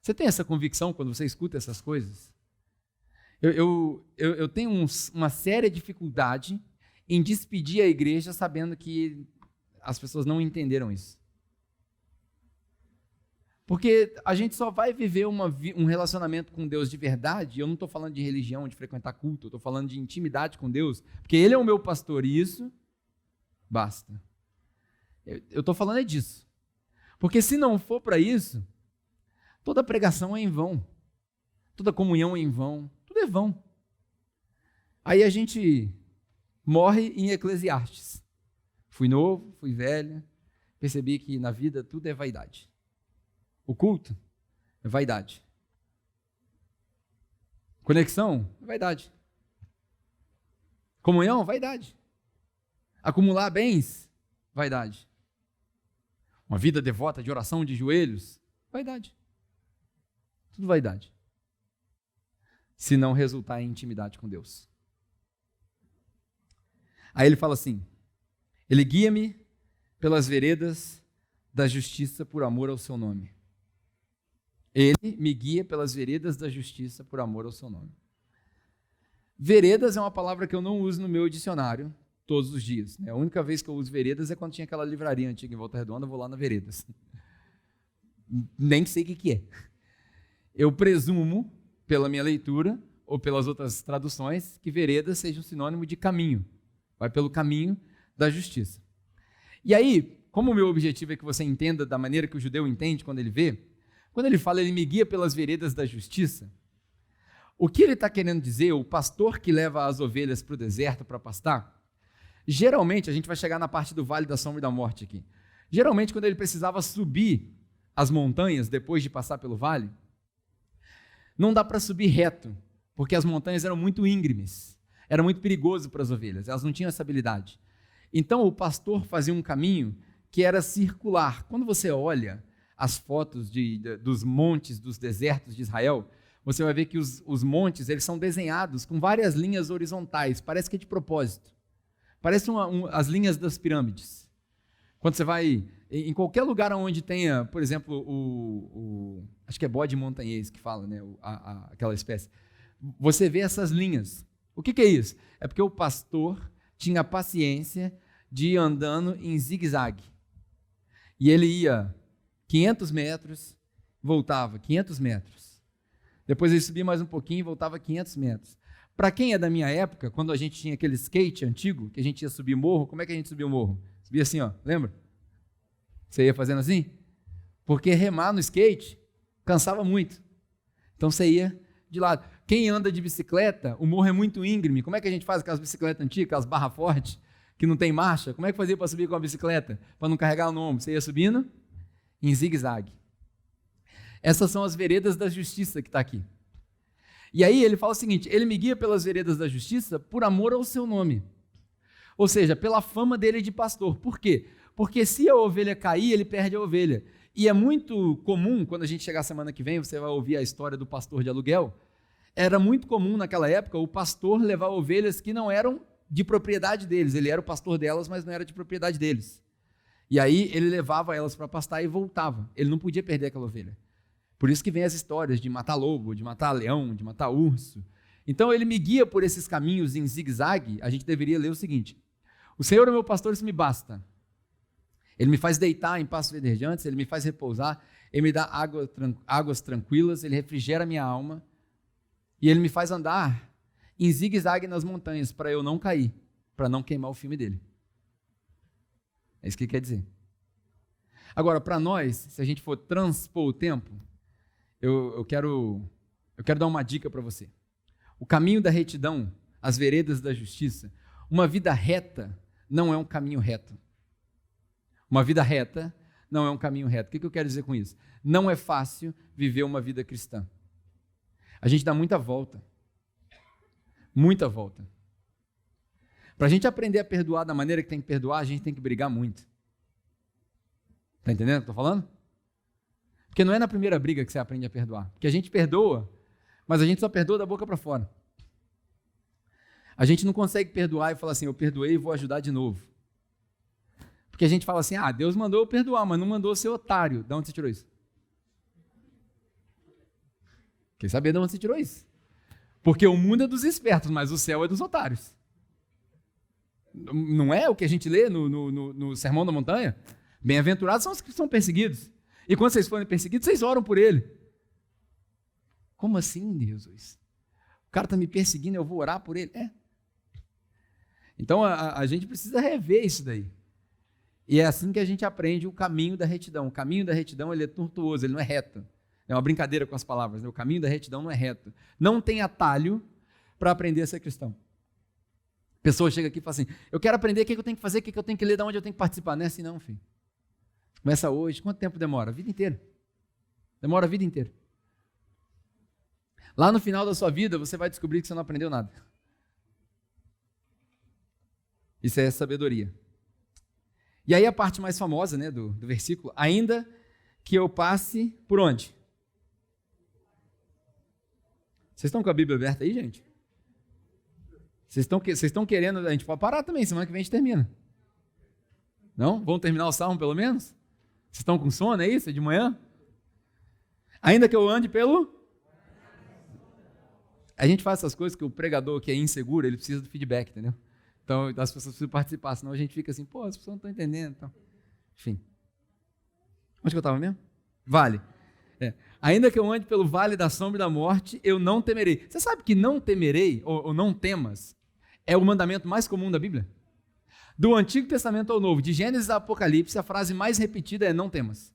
Você tem essa convicção quando você escuta essas coisas? Eu tenho uma séria dificuldade em despedir a igreja sabendo que as pessoas não entenderam isso. Porque a gente só vai viver um relacionamento com Deus de verdade, eu não estou falando de religião, de frequentar culto, eu estou falando de intimidade com Deus, porque Ele é o meu pastor e isso basta. Eu estou falando é disso. Porque se não for para isso, toda pregação é em vão, toda comunhão é em vão, tudo é vão. Aí a gente morre em Eclesiastes. Fui novo, fui velho, percebi que na vida tudo é vaidade. O culto é vaidade. Conexão é vaidade. Comunhão, vaidade. Acumular bens, vaidade. Uma vida devota de oração de joelhos, vaidade. Tudo vaidade. Se não resultar em intimidade com Deus. Aí ele fala assim: Ele guia-me pelas veredas da justiça por amor ao seu nome. Ele me guia pelas veredas da justiça por amor ao seu nome. Veredas é uma palavra que eu não uso no meu dicionário todos os dias. A única vez que eu uso veredas é quando tinha aquela livraria antiga em Volta Redonda, eu vou lá na Veredas. Nem sei o que é. Eu presumo, pela minha leitura, ou pelas outras traduções, que veredas seja um sinônimo de caminho. Vai pelo caminho da justiça. E aí, como o meu objetivo é que você entenda da maneira que o judeu entende quando ele vê, Quando ele fala, ele me guia pelas veredas da justiça, o que ele está querendo dizer, o pastor que leva as ovelhas para o deserto para pastar, geralmente, a gente vai chegar na parte do vale da sombra e da morte aqui, geralmente quando ele precisava subir as montanhas depois de passar pelo vale, não dá para subir reto, porque as montanhas eram muito íngremes, era muito perigoso para as ovelhas, elas não tinham essa habilidade. Então o pastor fazia um caminho que era circular. Quando você olha as fotos dos montes, dos desertos de Israel, você vai ver que os montes eles são desenhados com várias linhas horizontais, parece que é de propósito. Parece as linhas das pirâmides. Quando você vai em qualquer lugar onde tenha, por exemplo, acho que é bode montanhês que fala, né, aquela espécie, você vê essas linhas. O que é isso? É porque o pastor tinha paciência de ir andando em zigue-zague. E ele ia 500 metros, voltava 500 metros. Depois ele subia mais um pouquinho e voltava 500 metros. Para quem é da minha época, quando a gente tinha aquele skate antigo, que a gente ia subir morro, como é que a gente subia o morro? Subia assim, ó, lembra? Você ia fazendo assim? Porque remar no skate cansava muito. Então você ia de lado. Quem anda de bicicleta, o morro é muito íngreme. Como é que a gente faz aquelas bicicletas antigas, aquelas barras fortes, que não tem marcha? Como é que fazia para subir com a bicicleta? Para não carregar no ombro? Você ia subindo em zigue-zague. Essas são as veredas da justiça que está aqui. E aí ele fala o seguinte, ele me guia pelas veredas da justiça por amor ao seu nome. Ou seja, pela fama dele de pastor. Por quê? Porque se a ovelha cair, ele perde a ovelha. E é muito comum, quando a gente chegar semana que vem, você vai ouvir a história do pastor de aluguel, era muito comum naquela época o pastor levar ovelhas que não eram de propriedade deles. Ele era o pastor delas, mas não era de propriedade deles. E aí ele levava elas para pastar e voltava. Ele não podia perder aquela ovelha. Por isso que vem as histórias de matar lobo, de matar leão, de matar urso. Então ele me guia por esses caminhos em zigue-zague. A gente deveria ler o seguinte: o Senhor é meu pastor, isso me basta. Ele me faz deitar em pastos verdejantes, ele me faz repousar, ele me dá águas tranquilas, ele refrigera minha alma e ele me faz andar em zigue-zague nas montanhas para eu não cair, para não queimar o filme dele. É isso que ele quer dizer. Agora, para nós, se a gente for transpor o tempo, eu quero dar uma dica para você. O caminho da retidão, as veredas da justiça, uma vida reta não é um caminho reto. Uma vida reta não é um caminho reto. O que eu quero dizer com isso? Não é fácil viver uma vida cristã. A gente dá muita volta. Muita volta. Para a gente aprender a perdoar da maneira que tem que perdoar, a gente tem que brigar muito. Está entendendo o que eu estou falando? Porque não é na primeira briga que você aprende a perdoar. Porque a gente perdoa, mas a gente só perdoa da boca para fora. A gente não consegue perdoar e falar assim, eu perdoei e vou ajudar de novo. Porque a gente fala assim, Deus mandou eu perdoar, mas não mandou ser otário. De onde você tirou isso? Quer saber de onde você tirou isso? Porque o mundo é dos espertos, mas o céu é dos otários. Não é o que a gente lê no Sermão da Montanha? Bem-aventurados são os que são perseguidos. E quando vocês forem perseguidos, vocês oram por ele. Como assim, Jesus? O cara está me perseguindo, eu vou orar por ele? Então a gente precisa rever isso daí. E é assim que a gente aprende o caminho da retidão. O caminho da retidão ele é tortuoso, ele não é reto. É uma brincadeira com as palavras, né? O caminho da retidão não é reto. Não tem atalho para aprender a ser cristão. A pessoa chega aqui e fala assim, eu quero aprender o que eu tenho que fazer, o que eu tenho que ler, de onde eu tenho que participar. Não é assim não, filho. Começa hoje, quanto tempo demora? A vida inteira. Demora a vida inteira. Lá no final da sua vida, você vai descobrir que você não aprendeu nada. Isso é sabedoria. E aí a parte mais famosa, né, do versículo, ainda que eu passe por onde? Vocês estão com a Bíblia aberta aí, gente? Vocês estão querendo, a gente pode parar também, semana que vem a gente termina. Não? Vamos terminar o salmo pelo menos? Vocês estão com sono, é isso? É de manhã? Ainda que eu ande pelo... A gente faz essas coisas que o pregador que é inseguro, ele precisa do feedback, entendeu? Então, as pessoas precisam participar, senão a gente fica assim, as pessoas não estão entendendo. Então. Enfim. Onde que eu estava mesmo? Vale. Ainda que eu ande pelo vale da sombra e da morte, eu não temerei. Você sabe que não temerei, ou não temas, é o mandamento mais comum da Bíblia? Do Antigo Testamento ao Novo, de Gênesis a Apocalipse, a frase mais repetida é não temas.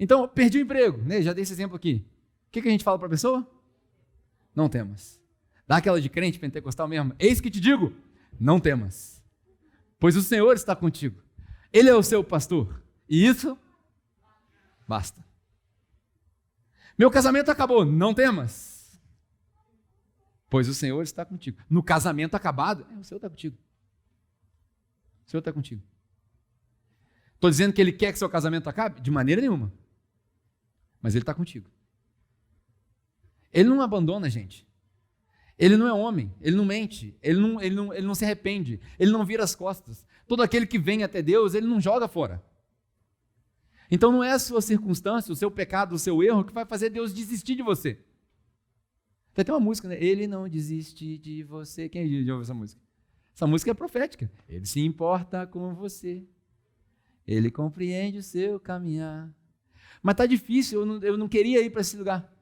Então, perdi o emprego, né? Já dei esse exemplo aqui. O que a gente fala para a pessoa? Não temas. Dá aquela de crente pentecostal mesmo. Eis que te digo, não temas, pois o Senhor está contigo. Ele é o seu pastor. E isso basta. Meu casamento acabou, não temas, pois o Senhor está contigo. No casamento acabado, o Senhor está contigo. O Senhor está contigo. Estou dizendo que Ele quer que seu casamento acabe? De maneira nenhuma. Mas Ele está contigo. Ele não abandona a gente. Ele não é homem, ele não mente, ele não se arrepende, ele não vira as costas. Todo aquele que vem até Deus, ele não joga fora. Então não é a sua circunstância, o seu pecado, o seu erro que vai fazer Deus desistir de você. Tem até uma música, né? Ele não desiste de você. Quem já ouviu essa música? Essa música é profética. Ele se importa com você. Ele compreende o seu caminhar. Mas está difícil, eu não queria ir para esse lugar.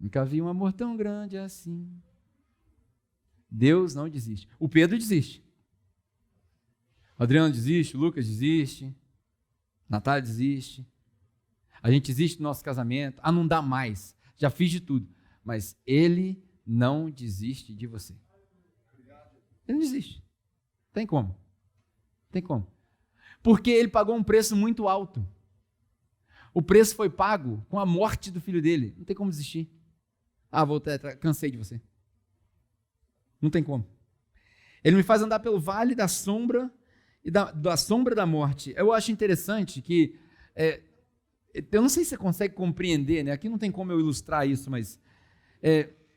Nunca vi um amor tão grande assim. Deus não desiste. O Pedro desiste. O Adriano desiste, o Lucas desiste. Natália desiste. A gente desiste do nosso casamento. Não dá mais. Já fiz de tudo. Mas Ele não desiste de você. Ele não desiste. Tem como. Tem como. Porque Ele pagou um preço muito alto. O preço foi pago com a morte do filho dele. Não tem como desistir. Cansei de você. Não tem como. Ele me faz andar pelo vale da sombra e da sombra da morte. Eu acho interessante que, eu não sei se você consegue compreender, né? Aqui não tem como eu ilustrar isso, mas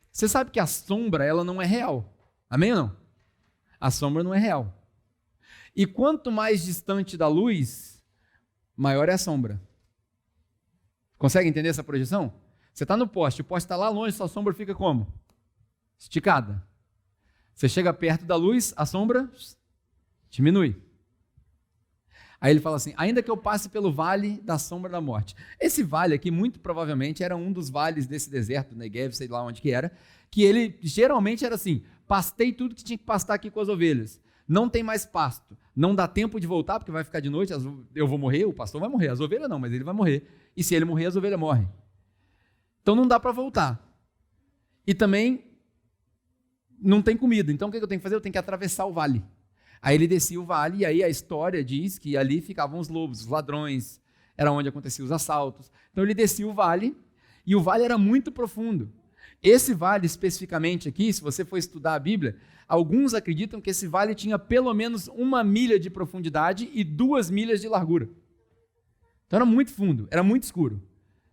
você sabe que a sombra, ela não é real. Amém ou não? A sombra não é real. E quanto mais distante da luz, maior é a sombra. Consegue entender essa projeção? Você está no poste, o poste está lá longe, sua sombra fica como? Esticada. Você chega perto da luz, a sombra diminui. Aí ele fala assim, ainda que eu passe pelo vale da sombra da morte. Esse vale aqui, muito provavelmente, era um dos vales desse deserto, Negev, sei lá onde que era, que ele geralmente era assim, pastei tudo que tinha que pastar aqui com as ovelhas. Não tem mais pasto, não dá tempo de voltar, porque vai ficar de noite, eu vou morrer, o pastor vai morrer, as ovelhas não, mas ele vai morrer. E se ele morrer, as ovelhas morrem. Então não dá para voltar. E também não tem comida. Então o que eu tenho que fazer? Eu tenho que atravessar o vale. Aí ele descia o vale e aí a história diz que ali ficavam os lobos, os ladrões, era onde aconteciam os assaltos. Então ele descia o vale e o vale era muito profundo. Esse vale especificamente aqui, se você for estudar a Bíblia, alguns acreditam que esse vale tinha pelo menos 1 milha de profundidade e 2 milhas de largura. Então era muito fundo, era muito escuro.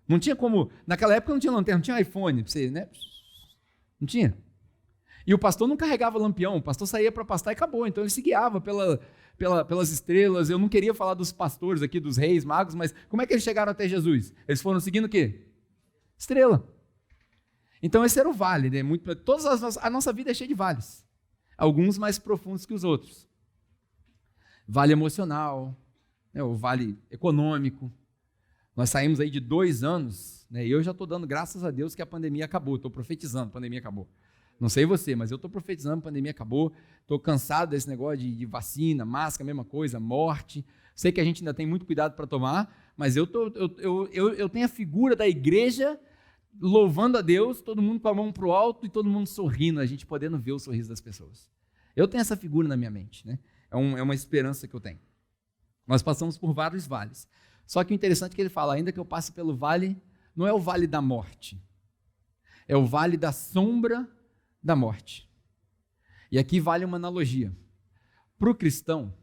Não tinha como, naquela época não tinha lanterna, não tinha iPhone para você, né? Não tinha. E o pastor não carregava lampião, o pastor saía para pastar e acabou. Então ele se guiava pelas estrelas. Eu não queria falar dos pastores aqui, dos reis, magos, mas como é que eles chegaram até Jesus? Eles foram seguindo o quê? Estrela. Então esse era o vale, né? A nossa vida é cheia de vales. Alguns mais profundos que os outros. Vale emocional, né? O vale econômico. Nós saímos aí de 2 anos, né? E eu já estou dando graças a Deus que a pandemia acabou. Estou profetizando, a pandemia acabou. Não sei você, mas eu estou profetizando, a pandemia acabou. Estou cansado desse negócio de vacina, máscara, mesma coisa, morte. Sei que a gente ainda tem muito cuidado para tomar, mas eu tenho a figura da igreja louvando a Deus, todo mundo com a mão para o alto e todo mundo sorrindo, a gente podendo ver o sorriso das pessoas. Eu tenho essa figura na minha mente, né? É uma esperança que eu tenho. Nós passamos por vários vales. Só que o interessante é que ele fala, ainda que eu passe pelo vale, não é o vale da morte, é o vale da sombra da morte. E aqui vale uma analogia. Para o cristão,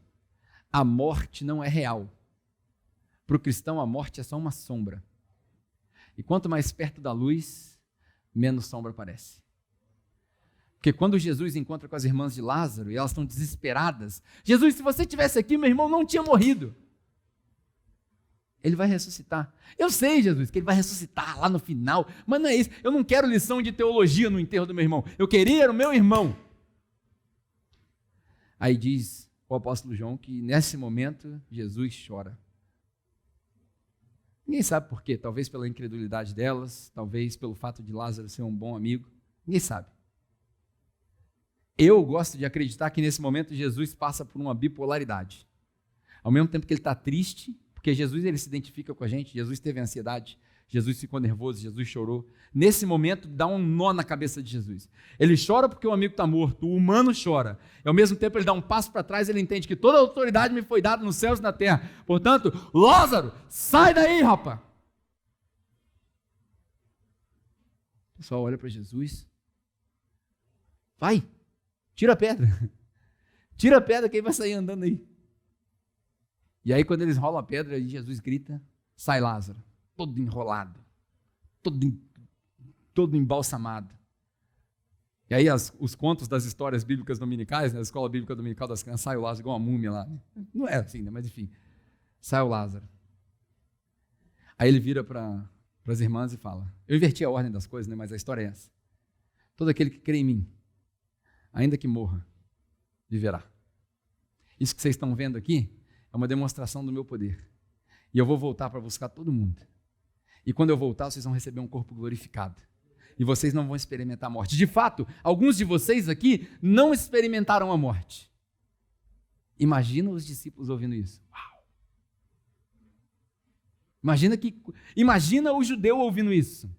a morte não é real. Para o cristão, a morte é só uma sombra. E quanto mais perto da luz, menos sombra aparece. Porque quando Jesus encontra com as irmãs de Lázaro e elas estão desesperadas, Jesus, se você estivesse aqui, meu irmão não tinha morrido. Ele vai ressuscitar. Eu sei, Jesus, que ele vai ressuscitar lá no final, mas não é isso. Eu não quero lição de teologia no enterro do meu irmão. Eu queria o meu irmão. Aí diz o apóstolo João que nesse momento Jesus chora. Ninguém sabe por quê. Talvez pela incredulidade delas, talvez pelo fato de Lázaro ser um bom amigo. Ninguém sabe. Eu gosto de acreditar que nesse momento Jesus passa por uma bipolaridade. Ao mesmo tempo que ele está triste, porque Porque Jesus, ele se identifica com a gente, Jesus teve ansiedade, Jesus ficou nervoso, Jesus chorou. Nesse momento, dá um nó na cabeça de Jesus. Ele chora porque o amigo está morto, o humano chora. E ao mesmo tempo, ele dá um passo para trás, ele entende que toda a autoridade me foi dada nos céus e na terra. Portanto, Lázaro, sai daí, rapaz! O pessoal olha para Jesus. Vai, tira a pedra. Tira a pedra, quem vai sair andando aí? E aí, quando eles rolam a pedra, Jesus grita, sai Lázaro. Todo enrolado, todo embalsamado. E aí os contos das histórias bíblicas dominicais, na escola bíblica dominical das crianças, sai o Lázaro igual uma múmia lá. Né? Não é assim, né? Mas enfim, sai o Lázaro. Aí ele vira para as irmãs e fala, eu inverti a ordem das coisas, né? Mas a história é essa. Todo aquele que crê em mim, ainda que morra, viverá. Isso que vocês estão vendo aqui é uma demonstração do meu poder. E eu vou voltar para buscar todo mundo. E quando eu voltar, vocês vão receber um corpo glorificado. E vocês não vão experimentar a morte. De fato, alguns de vocês aqui não experimentaram a morte. Imagina os discípulos ouvindo isso. Uau! Imagina o judeu ouvindo isso.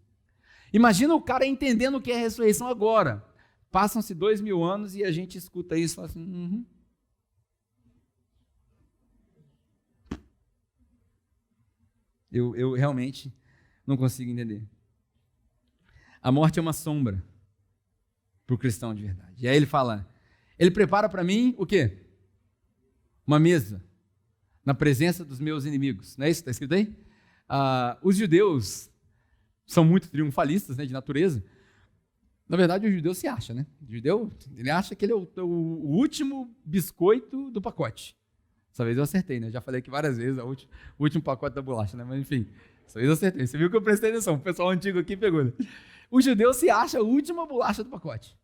Imagina o cara entendendo o que é a ressurreição agora. Passam-se 2000 anos e a gente escuta isso e fala assim, Eu realmente não consigo entender. A morte é uma sombra para o cristão de verdade. E aí ele fala, ele prepara para mim o quê? Uma mesa na presença dos meus inimigos. Não é isso que está escrito aí? Os judeus são muito triunfalistas, né, de natureza. Na verdade, o judeu se acha, né? O judeu, ele acha que ele é o último biscoito do pacote. Dessa vez eu acertei, né? Já falei aqui várias vezes, o último pacote da bolacha, né? Mas enfim, dessa vez eu acertei. Você viu que eu prestei atenção, o pessoal antigo aqui pegou, né? O judeu se acha a última bolacha do pacote.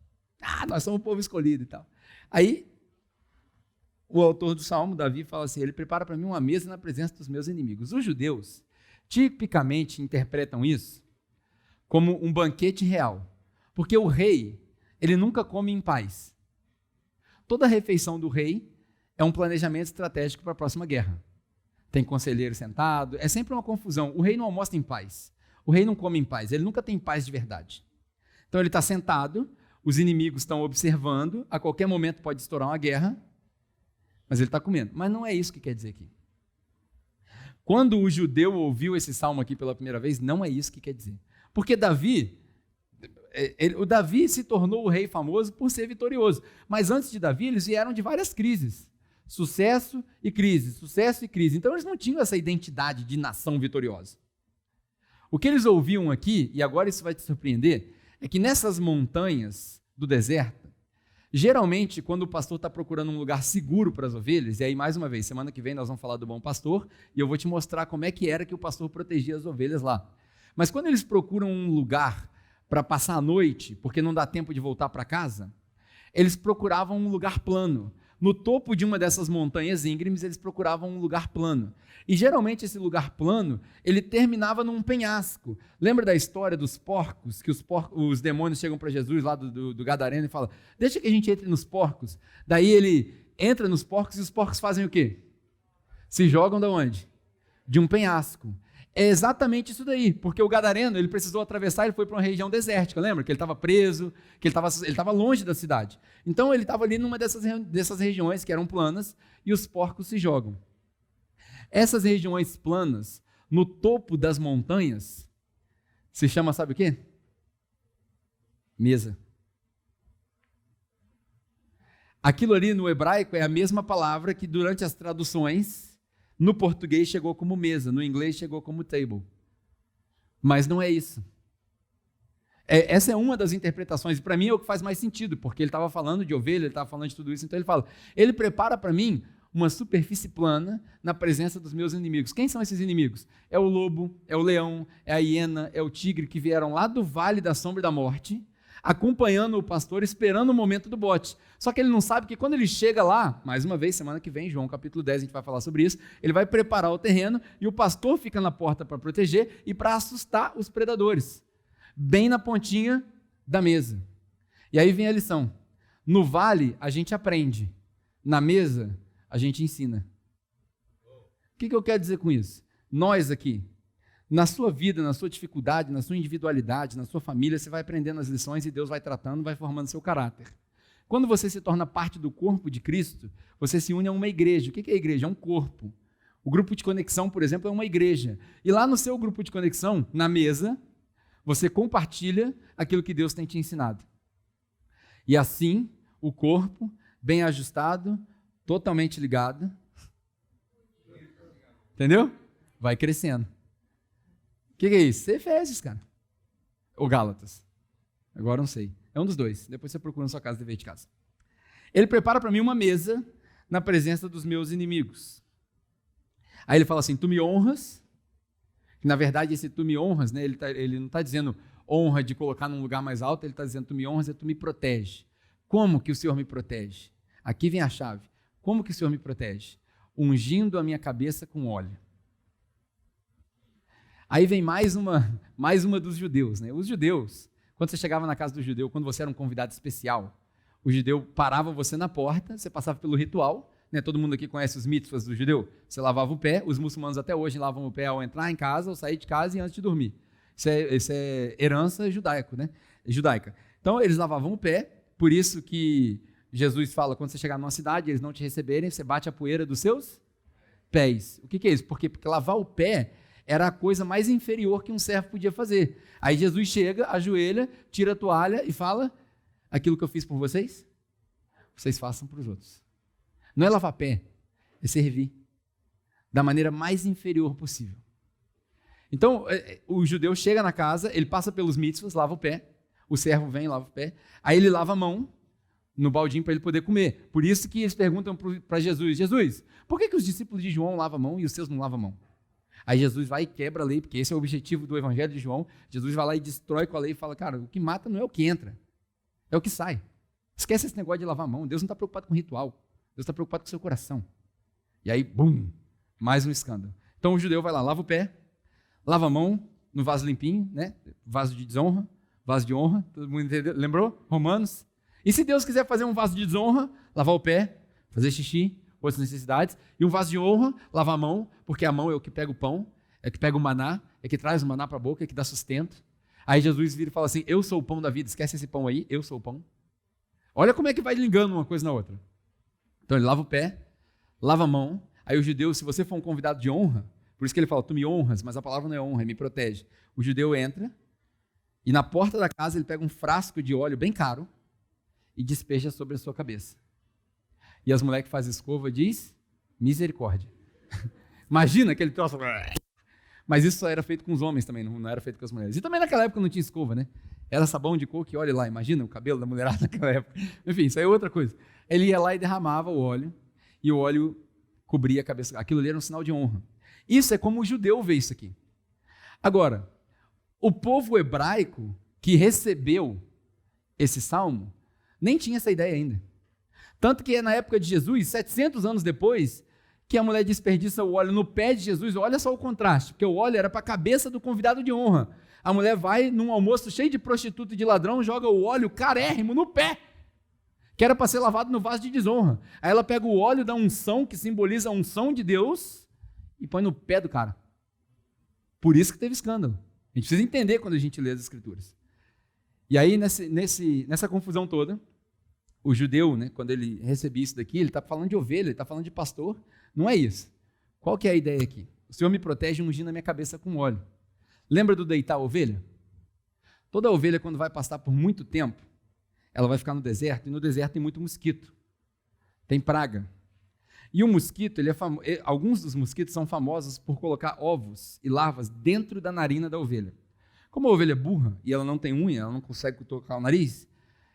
Nós somos o povo escolhido e tal. Aí, o autor do Salmo, Davi, fala assim, ele prepara para mim uma mesa na presença dos meus inimigos. Os judeus, tipicamente, interpretam isso como um banquete real. Porque o rei, ele nunca come em paz. Toda refeição do rei é um planejamento estratégico para a próxima guerra. Tem conselheiro sentado, é sempre uma confusão. O rei não almoça em paz. O rei não come em paz, ele nunca tem paz de verdade. Então ele está sentado, os inimigos estão observando, a qualquer momento pode estourar uma guerra, mas ele está comendo. Mas não é isso que quer dizer aqui. Quando o judeu ouviu esse salmo aqui pela primeira vez, não é isso que quer dizer. Porque o Davi se tornou o rei famoso por ser vitorioso. Mas antes de Davi, eles vieram de várias crises. Sucesso e crise, sucesso e crise. Então eles não tinham essa identidade de nação vitoriosa. O que eles ouviam aqui, e agora isso vai te surpreender, é que nessas montanhas do deserto, geralmente quando o pastor está procurando um lugar seguro para as ovelhas, e aí mais uma vez, semana que vem nós vamos falar do bom pastor, e eu vou te mostrar como é que era que o pastor protegia as ovelhas lá. Mas quando eles procuram um lugar para passar a noite, porque não dá tempo de voltar para casa, eles procuravam um lugar plano. No topo de uma dessas montanhas íngremes, eles procuravam um lugar plano. E geralmente esse lugar plano, ele terminava num penhasco. Lembra da história dos porcos? Que os demônios chegam para Jesus lá do Gadareno e falam, deixa que a gente entre nos porcos. Daí ele entra nos porcos e os porcos fazem o quê? Se jogam de onde? De um penhasco. É exatamente isso daí, porque o Gadareno, ele precisou atravessar, ele foi para uma região desértica, lembra? Que ele estava preso, que ele estava longe da cidade. Então ele estava ali numa dessas regiões que eram planas e os porcos se jogam. Essas regiões planas, no topo das montanhas, se chama, sabe o quê? Mesa. Aquilo ali no hebraico é a mesma palavra que durante as traduções no português chegou como mesa, no inglês chegou como table. Mas não é isso. Essa é uma das interpretações, e para mim é o que faz mais sentido, porque ele estava falando de ovelha, ele estava falando de tudo isso, então ele fala, ele prepara para mim uma superfície plana na presença dos meus inimigos. Quem são esses inimigos? É o lobo, é o leão, é a hiena, é o tigre, que vieram lá do vale da sombra da morte, acompanhando o pastor, esperando o momento do bote. Só que ele não sabe que quando ele chega lá, mais uma vez, semana que vem, João capítulo 10, a gente vai falar sobre isso, ele vai preparar o terreno e o pastor fica na porta para proteger e para assustar os predadores, bem na pontinha da mesa. E aí vem a lição. No vale, a gente aprende. Na mesa, a gente ensina. O que eu quero dizer com isso? Nós aqui, na sua vida, na sua dificuldade, na sua individualidade, na sua família, você vai aprendendo as lições e Deus vai tratando, vai formando seu caráter. Quando você se torna parte do corpo de Cristo, você se une a uma igreja. O que é a igreja? É um corpo. O grupo de conexão, por exemplo, é uma igreja. E lá no seu grupo de conexão, na mesa, você compartilha aquilo que Deus tem te ensinado. E assim, o corpo, bem ajustado, totalmente ligado, entendeu? Vai crescendo. O que é isso? Efésios, cara. Ou Gálatas. Agora não sei. É um dos dois. Depois você procura na sua casa, dever de casa. Ele prepara para mim uma mesa na presença dos meus inimigos. Aí ele fala assim, tu me honras. Na verdade, esse tu me honras, né, ele não está dizendo honra de colocar num lugar mais alto, ele está dizendo tu me honras e tu me protege. Como que o Senhor me protege? Aqui vem a chave. Como que o Senhor me protege? Ungindo a minha cabeça com óleo. Aí vem mais uma dos judeus, né? Os judeus, quando você chegava na casa do judeu, quando você era um convidado especial, o judeu parava você na porta, você passava pelo ritual, né? Todo mundo aqui conhece os mitzvahs do judeu? Você lavava o pé, os muçulmanos até hoje lavam o pé ao entrar em casa, ao sair de casa e antes de dormir. Isso é herança judaica. Então, eles lavavam o pé, por isso que Jesus fala, quando você chegar numa cidade, eles não te receberem, você bate a poeira dos seus pés. O que é isso? Porque lavar o pé era a coisa mais inferior que um servo podia fazer. Aí Jesus chega, ajoelha, tira a toalha e fala, aquilo que eu fiz por vocês, vocês façam para os outros. Não é lavar pé, é servir da maneira mais inferior possível. Então, o judeu chega na casa, ele passa pelos mitzvahs, lava o pé, o servo vem, lava o pé, aí ele lava a mão no baldinho para ele poder comer. Por isso que eles perguntam para Jesus, Jesus, por que os discípulos de João lavam a mão e os seus não lavam a mão? Aí Jesus vai e quebra a lei, porque esse é o objetivo do evangelho de João. Jesus vai lá e destrói com a lei e fala, cara, o que mata não é o que entra, é o que sai. Esquece esse negócio de lavar a mão, Deus não está preocupado com ritual, Deus está preocupado com o seu coração. E aí, bum, mais um escândalo. Então o judeu vai lá, lava o pé, lava a mão no vaso limpinho, né? Vaso de desonra, vaso de honra, todo mundo entendeu? Lembrou? Romanos. E se Deus quiser fazer um vaso de desonra, lavar o pé, fazer xixi, outras necessidades, e um vaso de honra, lavar a mão, porque a mão é o que pega o pão, é o que pega o maná, é o que traz o maná para a boca, é o que dá sustento. Aí Jesus vira e fala assim, eu sou o pão da vida, esquece esse pão aí, eu sou o pão. Olha como é que vai ligando uma coisa na outra. Então ele lava o pé, lava a mão, aí o judeu, se você for um convidado de honra, por isso que ele fala, tu me honras, mas a palavra não é honra, é me protege. O judeu entra, e na porta da casa ele pega um frasco de óleo bem caro, e despeja sobre a sua cabeça. E as mulheres que fazem escova diz, misericórdia. Imagina aquele troço. Mas isso só era feito com os homens também, não era feito com as mulheres. E também naquela época não tinha escova, né? Era sabão de coco, e olha lá, imagina o cabelo da mulherada naquela época. Enfim, isso aí é outra coisa. Ele ia lá e derramava o óleo, e o óleo cobria a cabeça. Aquilo ali era um sinal de honra. Isso é como o judeu vê isso aqui. Agora, o povo hebraico que recebeu esse salmo, nem tinha essa ideia ainda. Tanto que é na época de Jesus, 700 anos depois, que a mulher desperdiça o óleo no pé de Jesus. Olha só o contraste, porque o óleo era para a cabeça do convidado de honra. A mulher vai num almoço cheio de prostituta e de ladrão, joga o óleo carérrimo no pé, que era para ser lavado no vaso de desonra. Aí ela pega o óleo da unção, que simboliza a unção de Deus, e põe no pé do cara. Por isso que teve escândalo. A gente precisa entender quando a gente lê as Escrituras. E aí, nessa confusão toda, o judeu, né, quando ele recebia isso daqui, ele está falando de ovelha, ele está falando de pastor. Não é isso. Qual que é a ideia aqui? O Senhor me protege ungindo a minha cabeça com óleo. Lembra do deitar a ovelha? Toda ovelha, quando vai pastar por muito tempo, ela vai ficar no deserto, e no deserto tem muito mosquito. Tem praga. E o mosquito, alguns dos mosquitos são famosos por colocar ovos e larvas dentro da narina da ovelha. Como a ovelha é burra e ela não tem unha, ela não consegue tocar o nariz,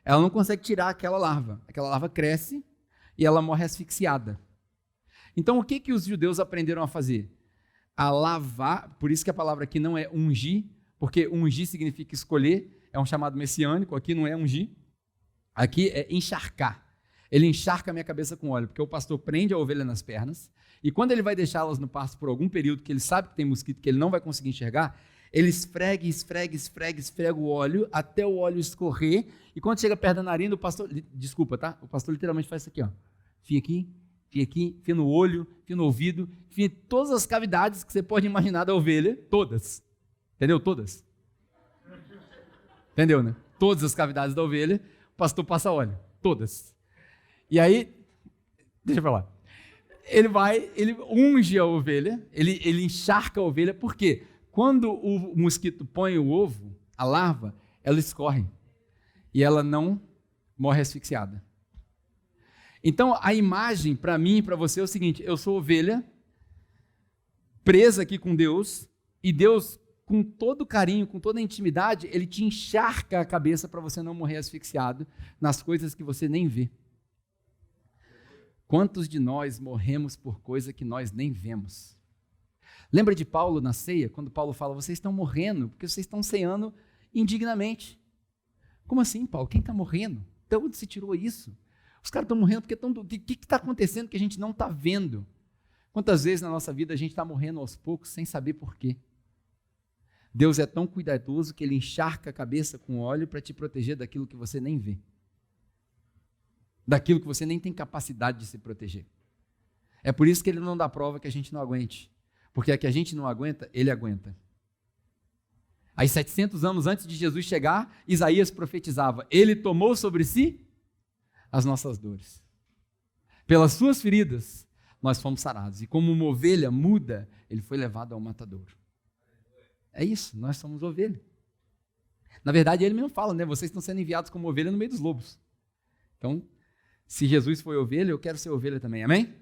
ela não consegue tirar aquela larva. Aquela larva cresce e ela morre asfixiada. Então, o que os judeus aprenderam a fazer? A lavar, por isso que a palavra aqui não é ungir, porque ungir significa escolher, é um chamado messiânico, aqui não é ungir, aqui é encharcar. Ele encharca a minha cabeça com óleo, porque o pastor prende a ovelha nas pernas, e quando ele vai deixá-las no pasto por algum período, que ele sabe que tem mosquito, que ele não vai conseguir enxergar, ele esfrega o óleo, até o óleo escorrer, e quando chega perto da narina, o pastor, desculpa, tá? O pastor literalmente faz isso aqui, ó. Fia aqui enfia aqui, enfia no olho, enfia no ouvido, enfia em todas as cavidades que você pode imaginar da ovelha, todas. Entendeu? Todas. Entendeu, né? Todas as cavidades da ovelha, o pastor passa óleo. Todas. E aí, deixa eu falar. Ele unge a ovelha, ele encharca a ovelha, por quê? Quando o mosquito põe o ovo, a larva, ela escorre. E ela não morre asfixiada. Então, a imagem para mim e para você é o seguinte: eu sou ovelha, presa aqui com Deus, e Deus, com todo carinho, com toda intimidade, Ele te encharca a cabeça para você não morrer asfixiado nas coisas que você nem vê. Quantos de nós morremos por coisa que nós nem vemos? Lembra de Paulo na ceia, quando Paulo fala, vocês estão morrendo porque vocês estão ceando indignamente. Como assim, Paulo? Quem está morrendo? De onde se tirou isso? Os caras estão morrendo porque estão... O que está acontecendo que a gente não está vendo? Quantas vezes na nossa vida a gente está morrendo aos poucos sem saber por quê? Deus é tão cuidadoso que Ele encharca a cabeça com óleo para te proteger daquilo que você nem vê. Daquilo que você nem tem capacidade de se proteger. É por isso que Ele não dá prova que a gente não aguente. Porque a que a gente não aguenta, Ele aguenta. Aí 700 anos antes de Jesus chegar, Isaías profetizava, Ele tomou sobre si as nossas dores. Pelas suas feridas, nós fomos sarados. E como uma ovelha muda, Ele foi levado ao matadouro. É isso, nós somos ovelha. Na verdade, Ele mesmo fala, né? Vocês estão sendo enviados como ovelha no meio dos lobos. Então, se Jesus foi ovelha, eu quero ser ovelha também, amém?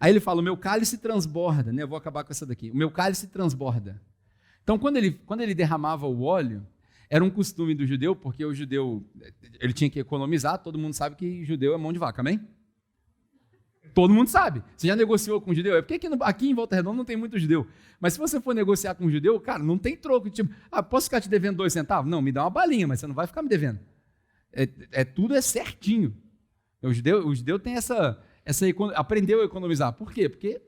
Aí ele fala, o meu cálice transborda, né? Eu vou acabar com essa daqui. O meu cálice transborda. Então, quando ele derramava o óleo, era um costume do judeu, porque o judeu, ele tinha que economizar, todo mundo sabe que judeu é mão de vaca, amém? Todo mundo sabe. Você já negociou com um judeu? É porque aqui em Volta Redonda não tem muito judeu. Mas se você for negociar com um judeu, cara, não tem troco. Tipo, posso ficar te devendo 2 centavos? Não, me dá uma balinha, mas você não vai ficar me devendo. Tudo é certinho. O judeu tem aprendeu a economizar. Por quê? Porque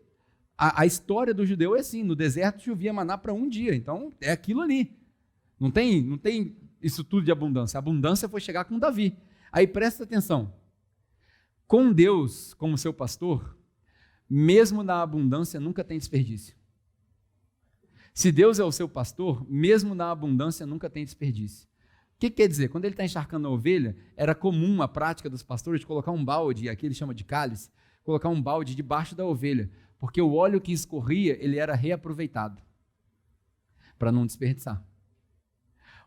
a história do judeu é assim, no deserto chovia maná para um dia, então é aquilo ali. Não tem isso tudo de abundância. A abundância foi chegar com Davi. Aí presta atenção. Com Deus como seu pastor, mesmo na abundância nunca tem desperdício. Se Deus é o seu pastor, mesmo na abundância nunca tem desperdício. O que quer dizer? Quando ele está encharcando a ovelha, era comum a prática dos pastores de colocar um balde, aqui ele chama de cálice, colocar um balde debaixo da ovelha, porque o óleo que escorria, ele era reaproveitado, para não desperdiçar.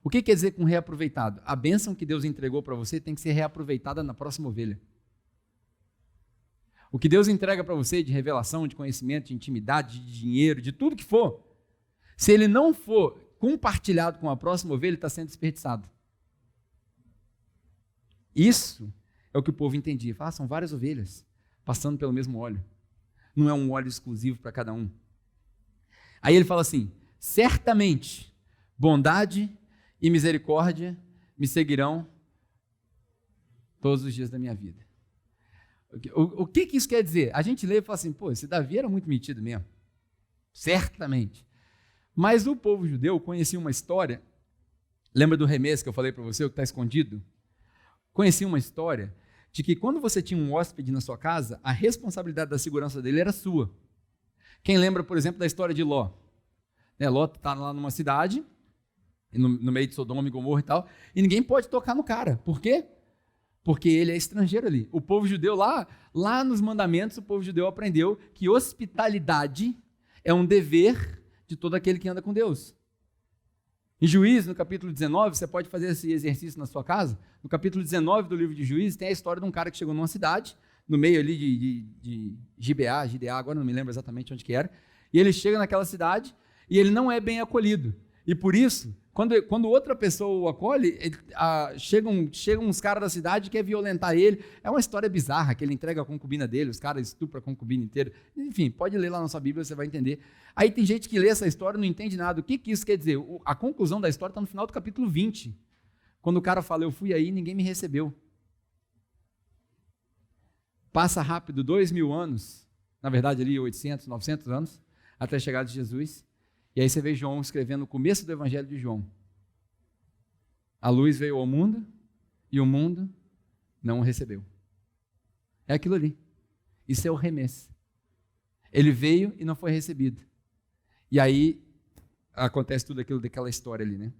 O que quer dizer com reaproveitado? A bênção que Deus entregou para você tem que ser reaproveitada na próxima ovelha. O que Deus entrega para você de revelação, de conhecimento, de intimidade, de dinheiro, de tudo que for, se ele não for compartilhado com a próxima ovelha, ele está sendo desperdiçado. Isso é o que o povo entendia. São várias ovelhas passando pelo mesmo óleo. Não é um óleo exclusivo para cada um. Aí ele fala assim, certamente bondade e misericórdia me seguirão todos os dias da minha vida. O que isso quer dizer? A gente lê e fala assim, esse Davi era muito metido mesmo. Certamente. Mas o povo judeu conhecia uma história, lembra do remes que eu falei para você, o que está escondido? Conhecia uma história de que quando você tinha um hóspede na sua casa, a responsabilidade da segurança dele era sua. Quem lembra, por exemplo, da história de Ló? Ló está lá numa cidade, no meio de Sodoma e Gomorra e tal, e ninguém pode tocar no cara. Por quê? Porque ele é estrangeiro ali. O povo judeu lá nos mandamentos, o povo judeu aprendeu que hospitalidade é um dever de todo aquele que anda com Deus. Em Juízes, no capítulo 19, você pode fazer esse exercício na sua casa. No capítulo 19 do livro de Juízes, tem a história de um cara que chegou numa cidade, no meio ali de Gibeá, agora não me lembro exatamente onde que era, e ele chega naquela cidade e ele não é bem acolhido. E por isso, quando outra pessoa o acolhe, chegam uns caras da cidade que querem violentar ele. É uma história bizarra, que ele entrega a concubina dele, os caras estupram a concubina inteira. Enfim, pode ler lá na sua Bíblia, você vai entender. Aí tem gente que lê essa história e não entende nada. O que isso quer dizer? A conclusão da história está no final do capítulo 20. Quando o cara fala, eu fui aí e ninguém me recebeu. Passa rápido 2000 anos, na verdade ali 800, 900 anos, até a chegada de Jesus. E aí você vê João escrevendo o começo do Evangelho de João. A luz veio ao mundo e o mundo não o recebeu. É aquilo ali. Isso é o remesse. Ele veio e não foi recebido. E aí acontece tudo aquilo daquela história ali, né?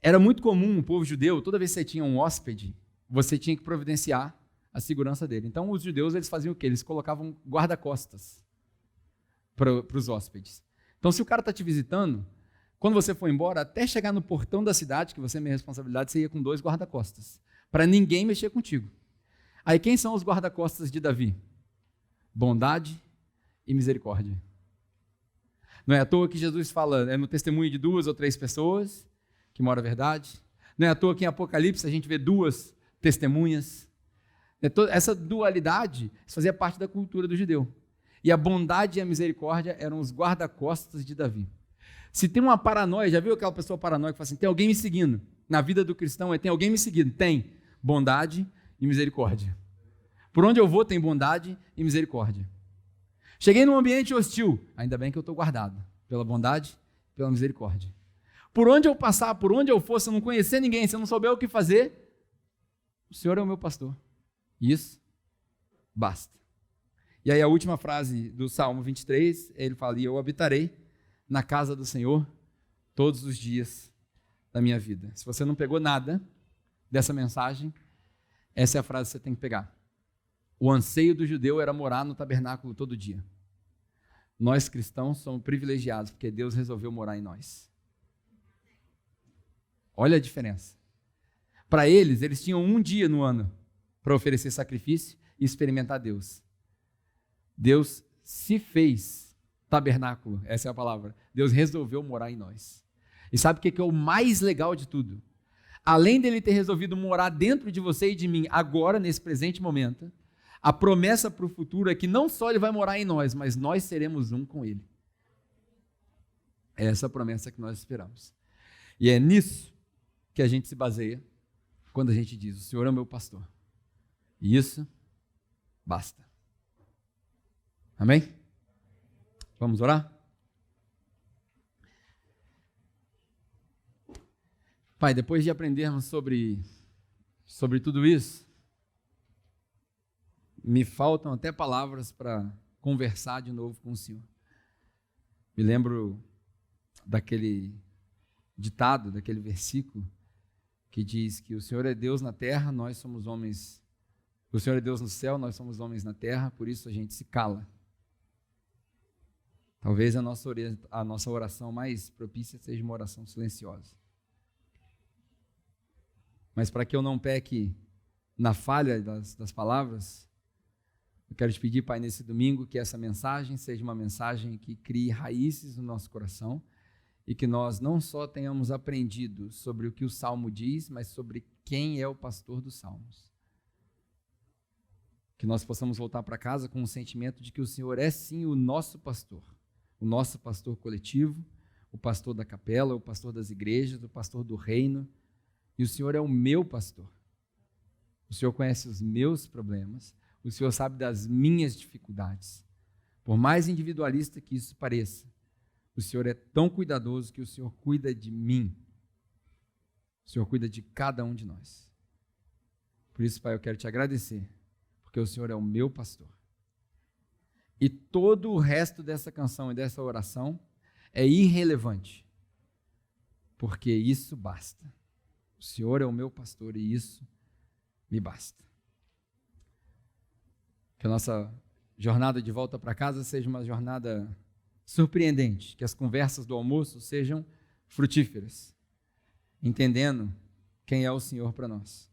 Era muito comum o povo judeu, toda vez que você tinha um hóspede, você tinha que providenciar a segurança dele. Então os judeus, eles faziam o quê? Eles colocavam guarda-costas para os hóspedes. Então se o cara está te visitando, quando você for embora, até chegar no portão da cidade, que você é minha responsabilidade, você ia com 2 guarda-costas, para ninguém mexer contigo. Aí quem são os guarda-costas de Davi? Bondade e misericórdia. Não é à toa que Jesus fala, é no testemunho de 2 ou 3 pessoas que mora a verdade. Não é à toa que em Apocalipse a gente vê 2 testemunhas. Essa dualidade fazia parte da cultura do judeu. E a bondade e a misericórdia eram os guarda-costas de Davi. Se tem uma paranoia, já viu aquela pessoa paranoica que fala assim, tem alguém me seguindo? Na vida do cristão tem alguém me seguindo? Tem bondade e misericórdia. Por onde eu vou tem bondade e misericórdia. Cheguei num ambiente hostil, ainda bem que eu estou guardado pela bondade e pela misericórdia. Por onde eu passar, por onde eu for, se eu não conhecer ninguém, se eu não souber o que fazer, o Senhor é o meu pastor. Isso basta. E aí a última frase do Salmo 23, ele fala, e eu habitarei na casa do Senhor todos os dias da minha vida. Se você não pegou nada dessa mensagem, essa é a frase que você tem que pegar. O anseio do judeu era morar no tabernáculo todo dia. Nós cristãos somos privilegiados, porque Deus resolveu morar em nós. Olha a diferença. Para eles tinham um dia no ano para oferecer sacrifício e experimentar Deus. Deus se fez tabernáculo, essa é a palavra. Deus resolveu morar em nós. E sabe o que é o mais legal de tudo? Além dele ter resolvido morar dentro de você e de mim, agora, nesse presente momento, a promessa para o futuro é que não só ele vai morar em nós, mas nós seremos um com ele. É essa a promessa que nós esperamos. E é nisso que a gente se baseia quando a gente diz, o Senhor é o meu pastor. E isso basta. Amém? Vamos orar? Pai, depois de aprendermos sobre tudo isso, me faltam até palavras para conversar de novo com o Senhor. Me lembro daquele ditado, daquele versículo que diz que o Senhor é Deus na terra, nós somos homens. O Senhor é Deus no céu, nós somos homens na terra, por isso a gente se cala. Talvez a nossa oração mais propícia seja uma oração silenciosa. Mas para que eu não peque na falha das palavras, eu quero te pedir, Pai, nesse domingo, que essa mensagem seja uma mensagem que crie raízes no nosso coração e que nós não só tenhamos aprendido sobre o que o Salmo diz, mas sobre quem é o pastor dos Salmos. Que nós possamos voltar para casa com o sentimento de que o Senhor é sim o nosso pastor coletivo, o pastor da capela, o pastor das igrejas, o pastor do reino, e o Senhor é o meu pastor. O Senhor conhece os meus problemas, o Senhor sabe das minhas dificuldades. Por mais individualista que isso pareça, o Senhor é tão cuidadoso que o Senhor cuida de mim. O Senhor cuida de cada um de nós. Por isso, Pai, eu quero te agradecer, porque o Senhor é o meu pastor. E todo o resto dessa canção e dessa oração é irrelevante, porque isso basta. O Senhor é o meu pastor e isso me basta. Que a nossa jornada de volta para casa seja uma jornada surpreendente, que as conversas do almoço sejam frutíferas, entendendo quem é o Senhor para nós.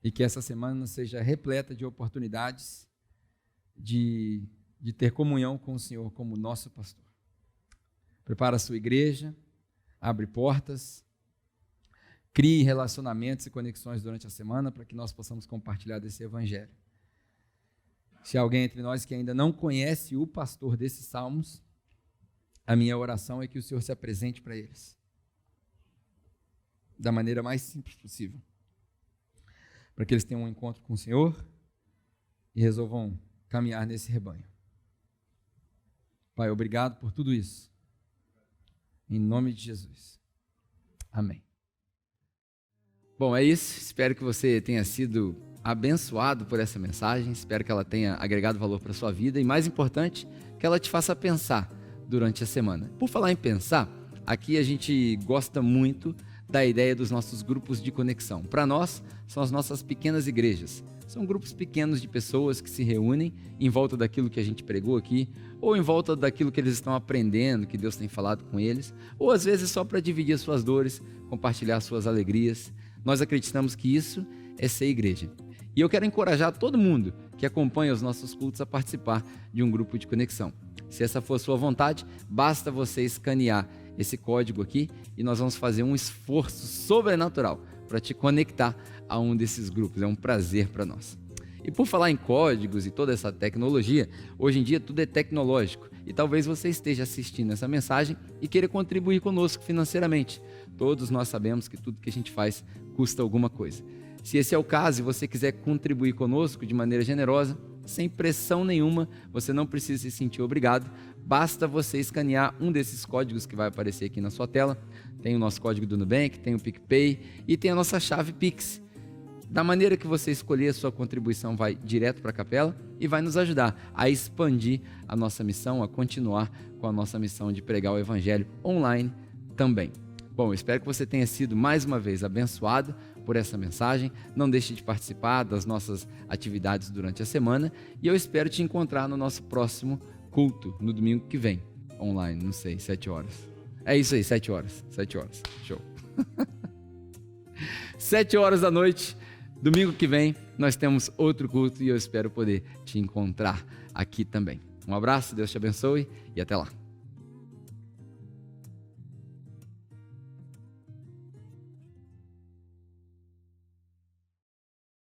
E que essa semana seja repleta de oportunidades de ter comunhão com o Senhor como nosso pastor. Prepara a sua igreja, abre portas, crie relacionamentos e conexões durante a semana para que nós possamos compartilhar desse evangelho. Se há alguém entre nós que ainda não conhece o pastor desses salmos, a minha oração é que o Senhor se apresente para eles da maneira mais simples possível, para que eles tenham um encontro com o Senhor e resolvam caminhar nesse rebanho. Pai, obrigado por tudo isso. Em nome de Jesus. Amém. Bom, é isso. Espero que você tenha sido abençoado por essa mensagem, espero que ela tenha agregado valor para a sua vida e, mais importante, que ela te faça pensar durante a semana. Por falar em pensar, aqui a gente gosta muito da ideia dos nossos grupos de conexão. Para nós, são as nossas pequenas igrejas. São grupos pequenos de pessoas que se reúnem em volta daquilo que a gente pregou aqui, ou em volta daquilo que eles estão aprendendo, que Deus tem falado com eles, ou às vezes só para dividir as suas dores, compartilhar as suas alegrias. Nós acreditamos que isso é ser igreja. E eu quero encorajar todo mundo que acompanha os nossos cultos a participar de um grupo de conexão. Se essa for a sua vontade, basta você escanear esse código aqui e nós vamos fazer um esforço sobrenatural para te conectar a um desses grupos. É um prazer para nós. E por falar em códigos e toda essa tecnologia, hoje em dia tudo é tecnológico e talvez você esteja assistindo essa mensagem e queira contribuir conosco financeiramente. Todos nós sabemos que tudo que a gente faz custa alguma coisa. Se esse é o caso e você quiser contribuir conosco de maneira generosa, sem pressão nenhuma, você não precisa se sentir obrigado, basta você escanear um desses códigos que vai aparecer aqui na sua tela. Tem o nosso código do Nubank, tem o PicPay e tem a nossa chave Pix. Da maneira que você escolher, a sua contribuição vai direto para a capela e vai nos ajudar a expandir a nossa missão, a continuar com a nossa missão de pregar o Evangelho online também. Bom, eu espero que você tenha sido mais uma vez abençoado por essa mensagem. Não deixe de participar das nossas atividades durante a semana e eu espero te encontrar no nosso próximo culto, no domingo que vem, online, não sei, 7 horas. É isso aí, 7 horas, show. 7 horas da noite, domingo que vem, nós temos outro culto e eu espero poder te encontrar aqui também. Um abraço, Deus te abençoe e até lá.